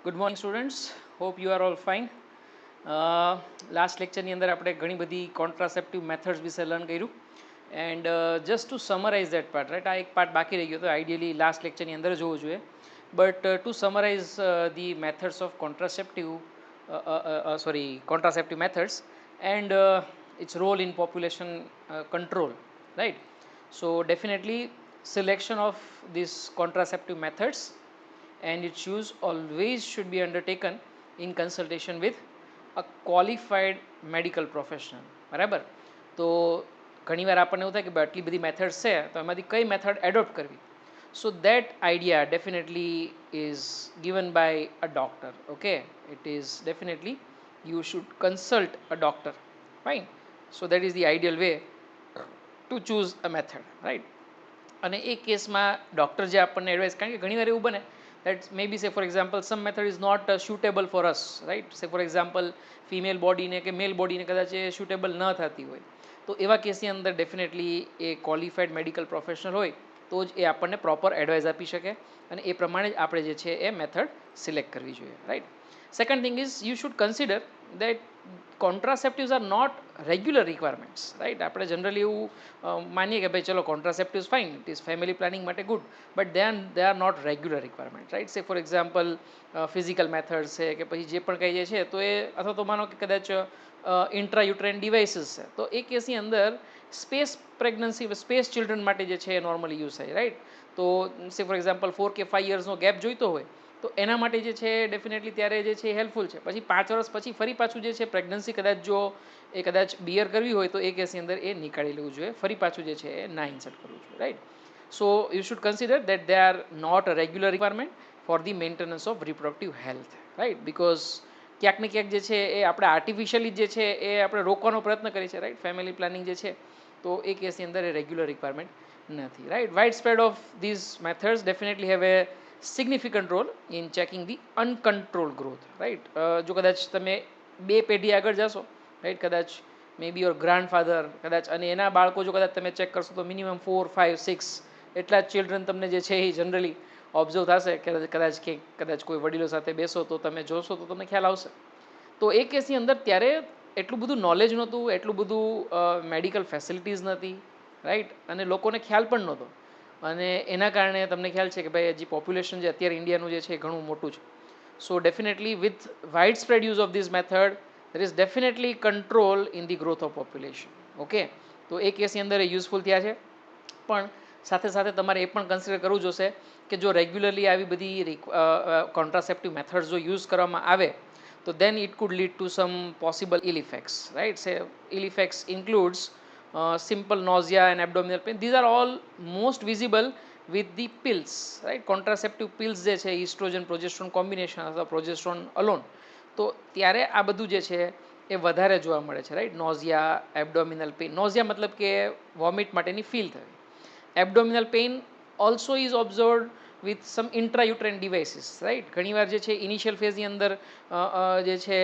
Good morning, students. Hope you are all fine. Last લેક્ચરની અંદર આપણે ઘણી બધી કોન્ટ્રાસેપ્ટિવ મેથડ્સ વિશે લર્ન કર્યું and just to summarise that part right, આ એક પાર્ટ બાકી રહી ગયો તો આઈડિયલી લાસ્ટ લેક્ચરની અંદર જોવું જોઈએ. But to summarise the methods of contraceptive methods and its role in population control, right? So definitely selection of these contraceptive methods and its use always should be undertaken in consultation with a qualified medical professional. બરાબર, તો ઘણીવાર આપણને એવું થાય કે આટલી બધી methods છે તો એમાંથી કઈ મેથડ એડોપ્ટ કરવી. So that idea definitely is given by a doctor. Okay, it is definitely you should consult a doctor, fine. So that is the ideal way to choose a method, right? અને એ કેસમાં doctor જે આપણને advice, કારણ કે ઘણીવાર એવું બને that maybe say for example some method is not suitable for us, right? Say for example female બોડીને કે મેલ બોડીને કદાચ એ suitable ન થતી હોય, તો એવા કેસની અંદર ડેફિનેટલી એ ક્વોલિફાઈડ મેડિકલ પ્રોફેશનલ હોય તો જ એ આપણને પ્રોપર એડવાઇસ આપી શકે અને એ પ્રમાણે જ આપણે જે છે એ મેથડ સિલેક્ટ કરવી જોઈએ, right. Second thing is you should consider that contraceptives are not regular requirements, right. આપણે જનરલી એવું માનીએ કે ભાઈ ચલો contraceptives fine, it is family planning માટે good, but they are not regular requirement, right. Say for example physical methods છે કે પછી જે પણ કંઈ છે તો એ, અથવા તો માનો કે કદાચ ઇન્ટ્રાયુટ્રેન ડિવાઇસીસ છે તો એ કેસની અંદર સ્પેસ પ્રેગ્નન્સી, સ્પેસ ચિલ્ડ્રન માટે જે છે એ નોર્મલી યુઝ થાય, રાઈટ. તો સે ફોર એક્ઝામ્પલ 4 કે 5 યર્સનો ગેપ જોઈતો હોય તો એના માટે જે છે ડેફિનેટલી ત્યારે જે છે હેલ્પફુલ છે. પછી 5 વર્ષ પછી ફરી પાછું જે છે પ્રેગ્નન્સી કદાચ જો એ કદાચ બિયર કરવી હોય તો એ કેસની અંદર એ નીકાળી લેવું જોઈએ, ફરી પાછું જે છે એ ના ઇન્સર્ટ કરવું જોઈએ, right. So you should consider that they are not a regular requirement for the maintenance of reproductive health, right. Because ક્યાંક ને ક્યાંક જે છે એ આપણે આર્ટિફિશિયલી જે છે એ આપણે રોકવાનો પ્રયત્ન કરીએ છીએ, રાઈટ. ફેમિલી પ્લાનિંગ જે છે તો એ કેસની અંદર એ રેગ્યુલર રિક્વાયરમેન્ટ નથી, right. Wide spread of these methods definitely have a significant role in checking the uncontrol growth, right. જો કદાચ તમે 2 પેઢી આગળ જશો, રાઈટ, કદાચ મે બી યોર ગ્રાન્ડફાધર કદાચ અને એના બાળકો જો કદાચ તમે ચેક કરશો તો મિનિમમ 4, 5, 6 એટલા જ ચિલ્ડ્રન તમને જે છે એ જનરલી ઓબ્ઝર્વ થશે કે કદાચ કોઈ વડીલો સાથે બેસો તો તમે જોશો તો તમને ખ્યાલ આવશે. તો એ કેસની અંદર ત્યારે એટલું બધું નોલેજ નહોતું, એટલું બધું મેડિકલ ફેસિલિટીઝ નથી, રાઈટ, અને લોકોને ખ્યાલ પણ નહોતો. અને એના કારણે તમને ખ્યાલ છે કે ભાઈ હજી પોપ્યુલેશન જે અત્યારે ઇન્ડિયાનું જે છે એ ઘણું મોટું છે. સો definitely with wide spread use of this method there is definitely control in the growth of population. Okay, તો એ કેસની અંદર એ યુઝફુલ થયા છે. પણ સાથે સાથે તમારે એ પણ કન્સિડર કરવું જોશે કે જો રેગ્યુલરલી આવી બધી કોન્ટ્રાસેપ્ટિવ મેથડ્સ જો યુઝ કરવામાં આવે તો then it could lead to some possible ill effects, right? Say ill effects includes simple nausea and abdominal pain. These are all most visible with the pills, right? Contraceptive pills જે છે oestrogen progesterone combination અથવા progesterone alone, તો ત્યારે આ બધું જે છે એ વધારે જોવા મળે છે, right. Nausea, abdominal pain, nausea મતલબ કે વોમિટ માટેની ફીલ થવી. Abdominal pain also is observed with some intrauterine devices, right. ઘણીવાર જે છે ઇનિશિયલ ફેઝની અંદર જે છે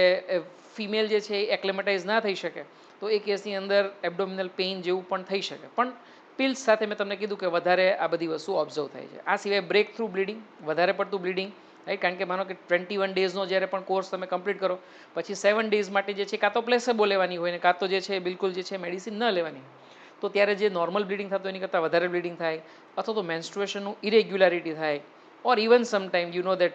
ફિમેલ જે છે એ એક્લેમેટાઇઝ ના થઈ શકે તો એ કેસની અંદર એબડોમિનલ પેઇન જેવું પણ થઈ શકે. પણ પિલ્સ સાથે મેં તમને કીધું કે વધારે આ બધી વસ્તુ ઓબ્ઝર્વ થાય છે. આ સિવાય બ્રેક થ્રુ બ્લીડિંગ, વધારે પડતું બ્લીડિંગ, રાઈટ. કારણ કે માનો કે 21 ડેઝનો જ્યારે પણ કોર્સ તમે કમ્પ્લીટ કરો પછી 7 ડેઝ માટે જે છે કાં તો પ્લેસેબો લેવાની હોય ને કાં તો જે છે બિલકુલ જે છે મેડિસિન ન લેવાની, તો ત્યારે જે નોર્મલ બ્લીડિંગ થતું એની કરતાં વધારે બ્લીડિંગ થાય, અથવા તો મેન્સ્ટ્રુએશનનું ઇરેગ્યુલારિટી થાય, or even sometime you know that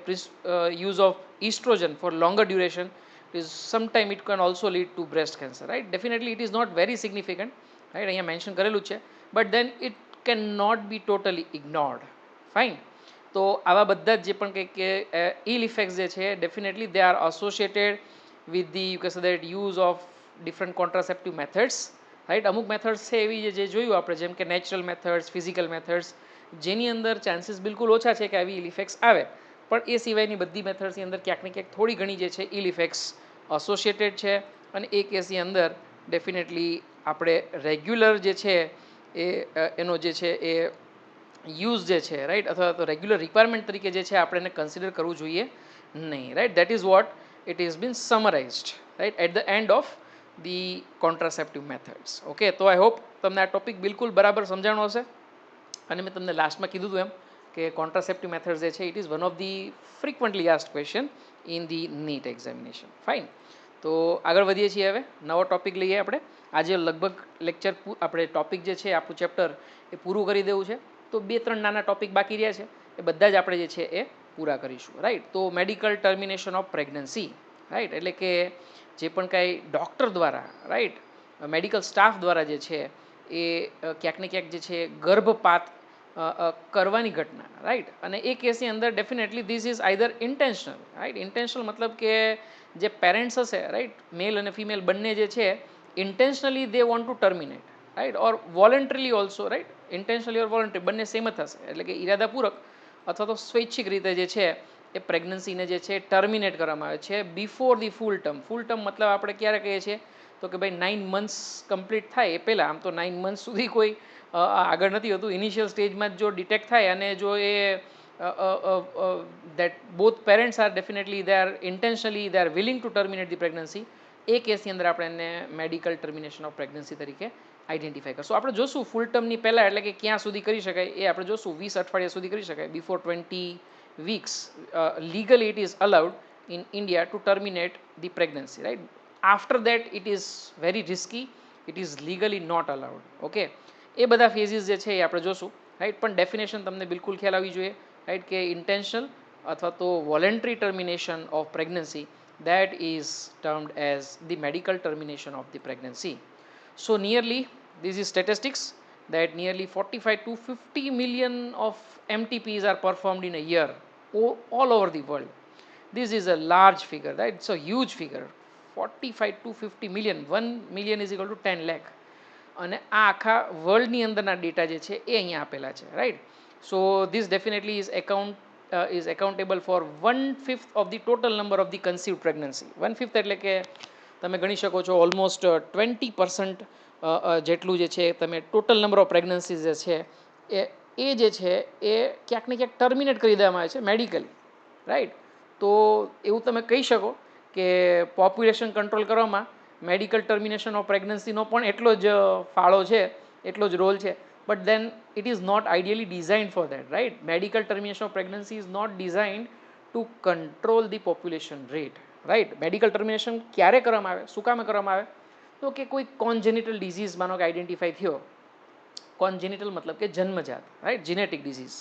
use of estrogen for longer duration is sometime it can also lead to breast cancer, right. Definitely it is not very significant, right, અહીંયા mention કરેલું છે, but then it can not be totally ignored, fine. તો આવા બધા જે પણ કંઈક ઇલ effects જે છે definitely they are associated with the you કે say that use of different contraceptive methods, right. અમુક મેથડ્સ છે એવી જે જોયું આપણે, જેમ કે નેચરલ મેથડ્સ, ફિઝિકલ મેથડ્સ, જેની અંદર ચાન્સીસ બિલકુલ ઓછા છે કે આવી ઇલ ઇફેક્ટ્સ આવે. પણ એ સિવાયની બધી મેથડ્સની અંદર ક્યાંક ને ક્યાંક થોડી ઘણી જે છે ઇલ ઇફેક્ટ્સ એસોસિએટેડ છે. અને એ કેસની અંદર ડેફિનેટલી આપણે રેગ્યુલર જે છે એનો જે છે એ યુઝ જે છે, રાઈટ, અથવા તો રેગ્યુલર રિક્વાયરમેન્ટ તરીકે જે છે આપણે એને કન્સિડર કરવું જોઈએ નહીં, right. That is what it is been summarised, right, at the end of the contraceptive methods. Okay, તો આઈ હોપ તમને આ ટોપિક બિલકુલ બરાબર સમજાણો હશે. અને મેં તમને લાસ્ટમાં કીધું હતું એમ કે કોન્ટ્રાસેપ્ટિવ મેથડ્સ જે છે it is one of the frequently asked question in the NEET examination. Fine. તો આગળ વધીએ છીએ. હવે નવો ટોપિક લઈએ આપણે. આજે લગભગ લેક્ચર આપણે ટોપિક જે છે આપણું ચેપ્ટર એ પૂરું કરી દેવું છે. તો 2-3 નાના ટોપિક બાકી રહ્યા છે એ બધા જ આપણે જે છે એ પૂરા કરીશું. રાઈટ. તો medical termination of pregnancy. Right. એટલે કે જે પણ કાંઈ ડૉક્ટર દ્વારા, રાઈટ, મેડિકલ સ્ટાફ દ્વારા જે છે એ ક્યાંક ને ક્યાંક જે છે ગર્ભપાત કરવાની ઘટના, રાઈટ. અને એ કેસની અંદર definitely this is either intentional, right. Intentional મતલબ કે જે પેરેન્ટ્સ હશે, રાઈટ, મેલ અને ફિમેલ બંને જે છે intentionally they want to terminate, right, or voluntarily also, right. Intentionally or voluntary બંને સેમ જ થશે. એટલે કે ઈરાદાપૂર્વક અથવા તો સ્વૈચ્છિક રીતે જે છે એ પ્રેગ્નન્સીને જે છે ટર્મિનેટ કરવામાં આવે છે before the full term. Full term મતલબ આપણે ક્યારે કહીએ છીએ તો કે ભાઈ 9 મંથ્સ કમ્પ્લીટ થાય એ પહેલાં. આમ તો 9 મંથ્સ સુધી કોઈ આગળ નથી હોતું. ઇનિશિયલ સ્ટેજમાં જો ડિટેક્ટ થાય અને જો એ that both parents are definitely they are intentionally they are willing to terminate the pregnancy, એ કેસની અંદર આપણે એને મેડિકલ ટર્મિનેશન ઓફ પ્રેગ્નન્સી તરીકે આઈડેન્ટિફાઈ કરશું. આપણે જોશું ફૂલ ટર્મની પહેલાં એટલે કે ક્યાં સુધી કરી શકાય એ આપણે જોશું. 20 અઠવાડિયા સુધી કરી શકાય. Before 20 weeks legally it is allowed in India to terminate the pregnancy, right? After that it is very risky, it is legally not allowed. Okay, એ બધા ફેઝિસ જે છે એ આપણે જોશું. રાઈટ. પણ ડેફિનેશન તમને બિલકુલ ખ્યાલ આવવી જોઈએ, રાઈટ, કે ઇન્ટેન્શનલ અથવા તો voluntary termination of pregnancy that is termed as the medical termination of the pregnancy. So nearly, this is statistics, that nearly 45 to 50 million of MTPs are performed in a year all over the world. This is a large figure, right? It's a huge figure. 45 to 50 million. 1 million is equal to 10 lakh. અને આ આખા વર્લ્ડની અંદરના data જે છે એ અહીંયા આપેલા છે, right. So this definitely is accountable for 1/5 of the total number of the conceived pregnancy. 1/5 એટલે કે તમે ગણી શકો છો ઓલમોસ્ટ 20% જેટલું જે છે તમે ટોટલ નંબર ઓફ પ્રેગ્નન્સીઝ જે છે એ જે છે એ ક્યાંક ને ક્યાંક ટર્મિનેટ કરી દેવામાં આવે છે મેડિકલી, રાઈટ. તો એવું તમે કહી શકો કે પોપ્યુલેશન કંટ્રોલ કરવામાં મેડિકલ ટર્મિનેશન ઓફ પ્રેગ્નન્સીનો પણ એટલો જ ફાળો છે, એટલો જ રોલ છે. But then it is not ideally designed for that, right. Medical termination of pregnancy is not designed to control the population rate, right. Medical termination ક્યારે કરવામાં આવે, શું કામે કરવામાં આવે તો કે કોઈ કોન્જેનિટલ ડિઝીઝ માનો કે આઈડેન્ટિફાઈ થયો. કોન્જેનિટલ મતલબ કે જન્મજાત, રાઈટ, જીનેટિક ડિઝીઝ.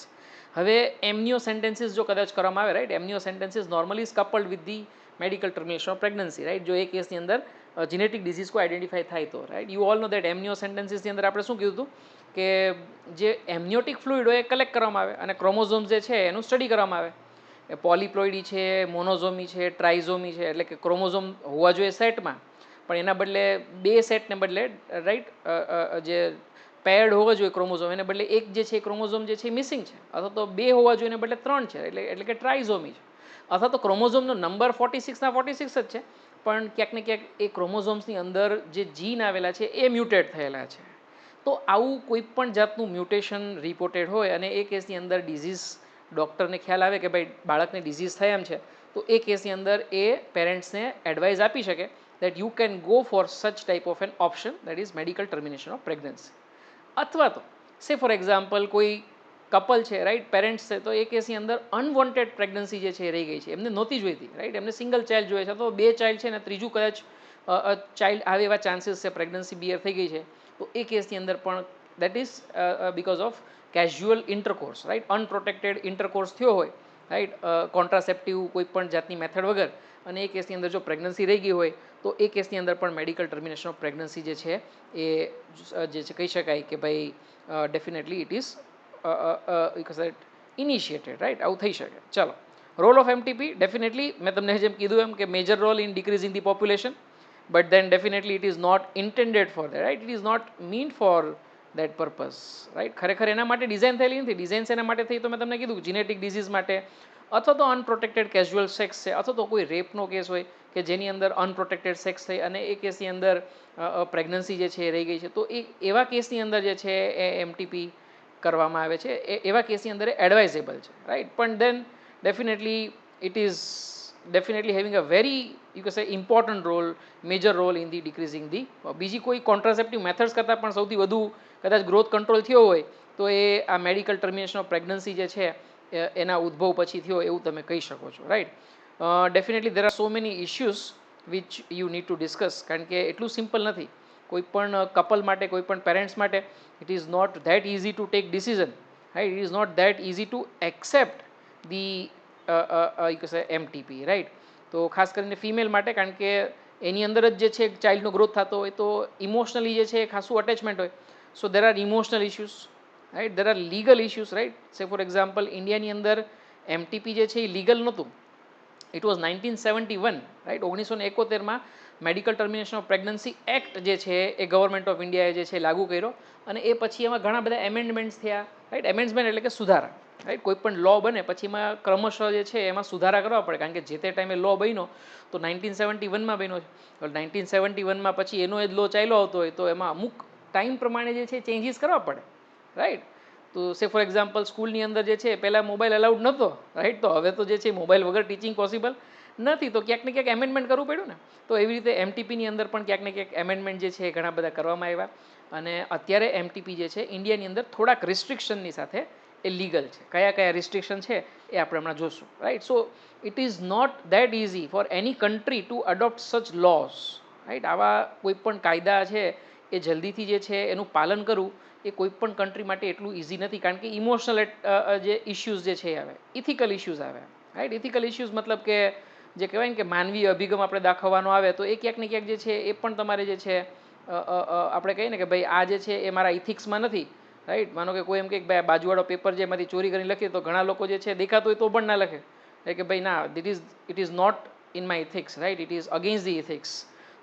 હવે એમનિયો સેન્ટેન્સીસ જો કદાચ કરવામાં આવે, right, amniocentesis normally is coupled with the medical termination of pregnancy, right. જો એ કેસની અંદર જીનેટિક ડિઝીઝ કોઈ આઈડેન્ટિફાઈ થાય તો, right. You all know that એમનિયો સેન્ટેન્સીસની અંદર આપણે શું કીધું હતું કે જે એમનિયોટિક ફ્લુઇડ હોય એ કલેક્ટ કરવામાં આવે અને ક્રોમોઝોમ્સ જે છે એનું સ્ટડી કરવામાં આવે. પોલીપ્લોઇડી છે, મોનોઝોમી છે, ટ્રાઇઝોમી છે, એટલે કે ક્રોમોઝોમ હોવા જોઈએ સેટમાં, પણ એના બદલે 2 સેટને બદલે, રાઈટ, જે પેર્ડ હોવા જોઈએ ક્રોમોઝોમ એને બદલે એક જે છે ક્રોમોઝોમ જે છે મિસિંગ છે, અથવા તો 2 હોવા જોઈએ એને બદલે 3 છે, એટલે કે ટ્રાઇઝોમી છે. અથવા તો ક્રોમોઝોમનો નંબર 46ના 46 જ છે, પણ ક્યાંક ને ક્યાંક એ ક્રોમોઝોમ્સની અંદર જે જીન આવેલા છે એ મ્યુટેટ થયેલા છે. તો આવું કોઈ પણ જાતનું મ્યુટેશન રિપોર્ટેડ હોય અને એ કેસની અંદર ડિઝીઝ ડૉક્ટરને ખ્યાલ આવે કે ભાઈ બાળકને ડિઝીઝ થાય એમ છે, તો એ કેસની અંદર એ પેરેન્ટ્સને એડવાઇસ આપી શકે that you can go for such type of an option, that is medical termination of pregnancy. અથવા તો સે ફોર એક્ઝામ્પલ કોઈ કપલ છે, રાઈટ, પેરેન્ટ્સ છે, તો એ કેસની અંદર અનવોન્ટેડ પ્રેગ્નન્સી જે છે એ રહી ગઈ છે, એમને નહોતી જોઈતી, રાઈટ, એમને સિંગલ ચાઇલ્ડ જોઈએ છે, તો 2 ચાઇલ્ડ છે ને ત્રીજું કદાચ ચાઇલ્ડ આવે એવા ચાન્સીસ છે, પ્રેગ્નન્સી બિયર થઈ ગઈ છે, તો એ કેસની અંદર પણ that is because of casual intercourse, right, unprotected intercourse થયો હોય, રાઈટ, કોન્ટ્રાસેપ્ટિવ કોઈ પણ જાતની મેથડ વગર, અને એ કેસની અંદર જો પ્રેગ્નન્સી રહી ગઈ હોય તો એ કેસની અંદર પણ મેડિકલ ટર્મિનેશન ઓફ પ્રેગ્નન્સી જે છે એ જે છે કહી શકાય કે ભાઈ definitely it is initiated, right. આવું થઈ શકે. ચાલો, રોલ ઓફ એમટીપી ડેફિનેટલી મેં તમને જેમ કીધું એમ કે major role in decreasing the population, but then definitely it is not intended for that, right. It is not mean for that purpose, right. ખરેખર એના માટે ડિઝાઇન થયેલી નથી. ડિઝાઇન્સ એના માટે થઈ તો મેં તમને કીધું જીનેટિક ડિઝીઝ માટે, અથવા તો અનપ્રોટેક્ટેડ કેઝ્યુઅલ સેક્સ છે, અથવા તો કોઈ રેપનો કેસ હોય કે જેની અંદર અનપ્રોટેક્ટેડ સેક્સ થઈ અને એ કેસની અંદર પ્રેગ્નન્સી જે છે એ રહી ગઈ છે, તો એ એવા કેસની અંદર જે છે એ એમટીપી કરવામાં આવે છે. એવા કેસની અંદર એડવાઇઝેબલ છે, રાઈટ. પણ then definitely it is definitely having a very you કે say important role, major role in the decreasing the. બીજી કોઈ કોન્ટ્રાસેપ્ટિવ મેથડ્સ કરતાં પણ સૌથી વધુ કદાચ ગ્રોથ કંટ્રોલ થયો હોય તો એ આ મેડિકલ ટર્મિનેશન ઓફ પ્રેગ્નન્સી જે છે એના ઉદ્ભવ પછી થયો એવું તમે કહી શકો છો, right. Definitely there are so many issues which you need to discuss, કારણ કે એટલું સિમ્પલ નથી. કોઈ પણ કપલ માટે, કોઈ પણ પેરેન્ટ્સ માટે it is not that easy to take decision, right. It is not that easy to accept the કહેશે એમટીપી, રાઈટ. તો ખાસ કરીને ફિમેલ માટે, કારણ કે એની અંદર જ જે છે ચાઇલ્ડનો ગ્રોથ થતો હોય તો ઇમોશનલી જે છે ખાસું અટેચમેન્ટ હોય. So there are emotional issues, right. There are legal issues, right. Say for example ઇન્ડિયાની અંદર એમટીપી જે છે એ લીગલ નહોતું. It was 1971, right. 1971માં medical termination of pregnancy act જે છે એ ગવર્મેન્ટ ઓફ ઇન્ડિયાએ જે છે લાગુ કર્યો, અને એ પછી એમાં ઘણા બધા એમેન્ડમેન્ટ્સ થયા, રાઈટ. એમેન્ડમેન્ટ એટલે કે સુધારા, રાઈટ. કોઈ પણ લો બને પછી એમાં ક્રમશઃ જે છે એમાં સુધારા કરવા પડે, કારણ કે જે તે ટાઈમે લો બન્યો તો 1971માં બન્યો છે. 1971માં પછી એનો જ લો ચાલ્યો આવતો હોય તો એમાં અમુક ટાઈમ પ્રમાણે જે છે ચેન્જીસ કરવા પડે, રાઈટ. તો સે ફોર એક્ઝામ્પલ સ્કૂલની અંદર જે છે પહેલાં મોબાઈલ અલાઉડ નહોતો, રાઈટ. તો હવે તો જે છે મોબાઈલ વગર ટીચિંગ પોસિબલ નથી, તો ક્યાંક ને ક્યાંક એમેન્ડમેન્ટ કરવું પડ્યું ને. તો એવી રીતે એમટીપીની અંદર પણ ક્યાંક ને ક્યાંક એમેન્ડમેન્ટ જે છે એ ઘણા બધા કરવામાં આવ્યા, અને અત્યારે એમટીપી જે છે ઇન્ડિયાની અંદર થોડાક રિસ્ટ્રિક્શનની સાથે એ લીગલ છે. કયા કયા રિસ્ટ્રિક્શન છે એ આપણે હમણાં જોશું, right. So it is not that easy for any country to adopt such laws, right. આવા કોઈ પણ કાયદા છે એ જલ્દીથી જે છે એનું પાલન કરવું એ કોઈ પણ કન્ટ્રી માટે એટલું ઇઝી નથી, કારણ કે ઇમોશનલ જે ઇશ્યુઝ જે છે એ આવે, ઇથિકલ ઇશ્યુઝ આવે, રાઈટ. ઇથિકલ ઇશ્યુઝ મતલબ કે જે કહેવાય ને કે માનવીય અભિગમ આપણે દાખવવાનો આવે તો એ ક્યાંક ને ક્યાંક જે છે એ પણ તમારે જે છે આપણે કહીએ ને કે ભાઈ આ જે છે એ મારા ઇથિક્સમાં નથી, રાઈટ. માનો કે કોઈ એમ કે ભાઈ બાજુવાળો પેપર જે એમાંથી ચોરી કરીને લખીએ તો ઘણા લોકો જે છે દેખાતું હોય તો પણ ના લખે, કે ભાઈ ના, it is not in my ethics, right. It is against the ethics.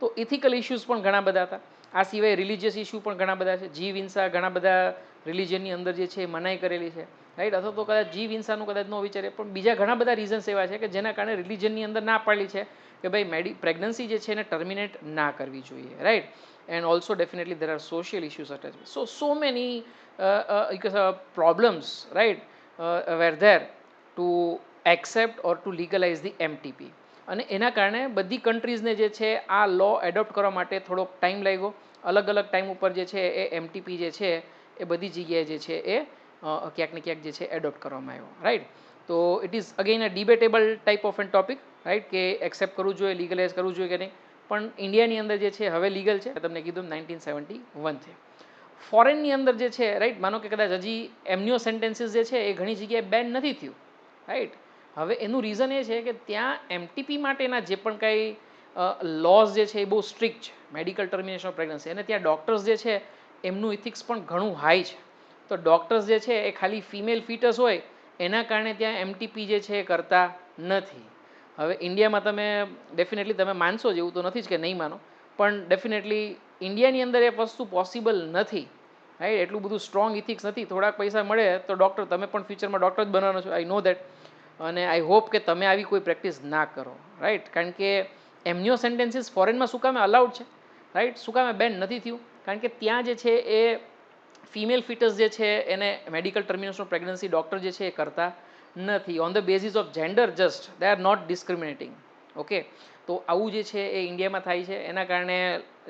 તો ઇથિકલ ઇશ્યુઝ પણ ઘણા બધા હતા. આ સિવાય રિલિજિયસ ઇશ્યુ પણ ઘણા બધા છે. જીવ હિંસા ઘણા બધા રિલિજનની અંદર જે છે મનાઈ કરેલી છે, રાઈટ. અથવા તો કદાચ જીવ હિંસાનું કદાચ ન વિચારે, પણ બીજા ઘણા બધા રીઝન્સ એવા છે કે જેના કારણે રિલિજનની અંદર ના પાડેલી છે કે ભાઈ પ્રેગ્નન્સી જે છે એને ટર્મિનેટ ના કરવી જોઈએ, right. And also definitely there are social issues attach. So many problems, right, were there to accept or to legalize the MTP. અને એના કારણે બધી કન્ટ્રીઝને જે છે આ લો એડોપ્ટ કરવા માટે થોડોક ટાઈમ લાગ્યો. અલગ અલગ ટાઈમ ઉપર જે છે એ એમટીપી જે છે એ બધી જગ્યાએ જે છે એ ક્યાંક ને ક્યાંક જે છે એડોપ્ટ કરવામાં આવ્યો, રાઈટ. તો it is again a debatable type of an topic, right, કે એક્સેપ્ટ કરવું જોઈએ, લીગલાઇઝ કરવું જોઈએ કે નહીં. પણ ઇન્ડિયાની અંદર જે છે હવે લીગલ છે, તમને કીધું 1971થી. ફોરેનની અંદર જે છે, રાઈટ, માનો કે કદાચ હજી એમનિયો સેન્ટેન્સીસ જે છે એ ઘણી જગ્યાએ બેન નથી થયું, રાઈટ. હવે એનું રીઝન એ છે કે ત્યાં એમટીપી માટેના જે પણ કાંઈ લોઝ જે છે એ બહુ સ્ટ્રિક્ટ છે, મેડિકલ ટર્મિનેશન ઓફ પ્રેગ્નન્સી, અને ત્યાં ડૉક્ટર્સ જે છે એમનું ઇથિક્સ પણ ઘણું હાઈ છે. તો ડૉક્ટર્સ જે છે એ ખાલી ફિમેલ ફીટસ હોય એના કારણે ત્યાં એમટીપી જે છે એ કરતા નથી. હવે ઇન્ડિયામાં તમે ડેફિનેટલી તમે માનશો જ, એવું તો નથી જ કે નહીં માનો, પણ ડેફિનેટલી ઇન્ડિયાની અંદર એ વસ્તુ પોસિબલ નથી, રાઈટ. એટલું બધું સ્ટ્રોંગ ઇથિક્સ નથી. થોડાક પૈસા મળે તો ડૉક્ટર, તમે પણ ફ્યુચરમાં ડૉક્ટર જ બનવાનો છો, આઈ નો દેટ. અને આઈ હોપ કે તમે આવી કોઈ પ્રેક્ટિસ ના કરો, રાઈટ. કારણ કે એમનિયો સેન્ટેન્સીસ ફોરેનમાં શું કામે અલાઉડ છે, રાઈટ, શું કામે બેન નથી થયું? કારણ કે ત્યાં જે છે એ ફિમેલ ફિટસ જે છે એને medical termination of pregnancy doctor જે છે એ કરતા નથી. On the basis of gender just they are not discriminating, okay. તો આવું જે છે એ ઇન્ડિયામાં થાય છે. એના કારણે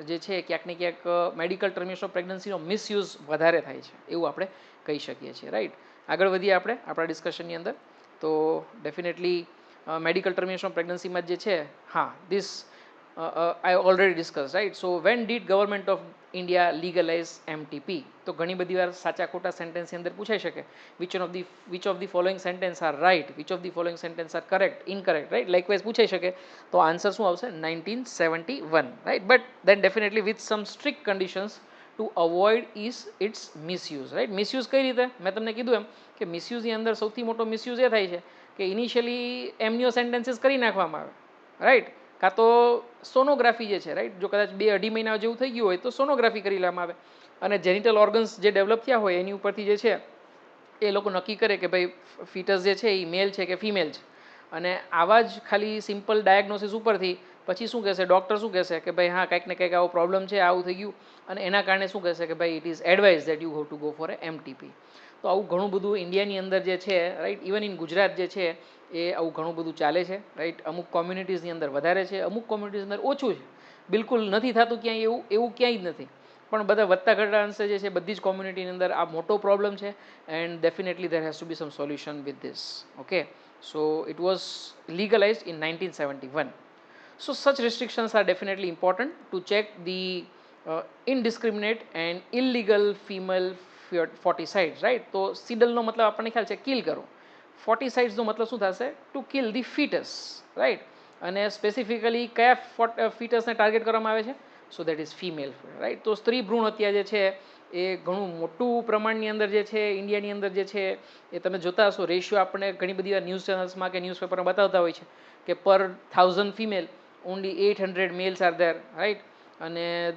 જે છે ક્યાંક ને ક્યાંક મેડિકલ ટર્મિનેશન ઓફ પ્રેગ્નન્સીનો મિસયુઝ વધારે થાય છે એવું આપણે કહી શકીએ છીએ, રાઈટ. આગળ વધીએ આપણે આપણા ડિસ્કશનની અંદર. તો ડેફિનેટલી મેડિકલ ટર્મિનેશન ઓફ પ્રેગ્નન્સીમાં જે છે, હા, this I already discuss, right. So when did government of India legalise MTP? તો ઘણી બધી વાર સાચા ખોટા સેન્ટેન્સની અંદર પૂછાઈ શકે, which of the following sentence are right, which of the following sentence are correct, incorrect, right. Likewise પૂછાઈ શકે. તો આન્સર શું આવશે? 1971, right. But then definitely with some strict conditions to avoid its misuse, right. Misuse કઈ રીતે? મેં તમને કીધું એમ કે મિસયુઝની અંદર સૌથી મોટો મિસયુઝ એ થાય છે કે ઇનિશિયલી એમનિયો સેન્ટેન્સીસ કરી નાખવામાં આવે, રાઈટ. કાં તો સોનોગ્રાફી જે છે, રાઈટ, જો કદાચ 2-2.5 મહિના જેવું થઈ ગયું હોય તો સોનોગ્રાફી કરી લેવામાં આવે, અને જેનિટલ ઓર્ગન્સ જે ડેવલપ થયા હોય એની ઉપરથી જે છે એ લોકો નક્કી કરે કે ભાઈ ફીટસ જે છે એ મેલ છે કે ફિમેલ છે. અને આવા જ ખાલી સિમ્પલ ડાયગ્નોસિસ ઉપરથી પછી શું કહેશે ડૉક્ટર, શું કહેશે કે ભાઈ હા કંઈક ને કંઈક આવો પ્રોબ્લેમ છે, આવું થઈ ગયું, અને એના કારણે શું કહેશે કે ભાઈ it is advise that you have to go for a MTP. તો આવું ઘણું બધું ઇન્ડિયાની અંદર જે છે, રાઈટ, ઇવન ઇન ગુજરાત જે છે એ આવું ઘણું બધું ચાલે છે, રાઈટ. અમુક કોમ્યુનિટીઝની અંદર વધારે છે, અમુક કોમ્યુનિટીઝની અંદર ઓછું છે, બિલકુલ નથી થતું ક્યાંય, એવું ક્યાંય જ નથી. પણ બધા વધતા ઘટતા અંશે જે છે બધી જ કોમ્યુનિટીની અંદર આ મોટો પ્રોબ્લેમ છે and definitely there has to be some solution with this. Okay, so it was legalized in 1971. So such restrictions are definitely important to check the indiscriminate and illegal female foeticides, right? તો સિડલનો મતલબ આપણને ખ્યાલ છે kill કરો, ફોર્ટિસાઇડ્સનો મતલબ શું થશે? Two kill the foetus, right? અને સ્પેસિફિકલી કયા ફીટસને ટાર્ગેટ કરવામાં આવે છે? સો દેટ ઇઝ ફિમેલ, રાઈટ? તો સ્ત્રી ભ્રૂણ હત્યા જે છે એ ઘણું મોટું પ્રમાણની અંદર જે છે ઇન્ડિયાની અંદર જે છે એ તમે જોતા હશો. રેશિયો આપણે ઘણી બધી ન્યૂઝ ચેનલ્સમાં કે ન્યૂઝપેપરમાં બતાવતા હોય છે કે પર 1000 female only 800 mails are there, right? અને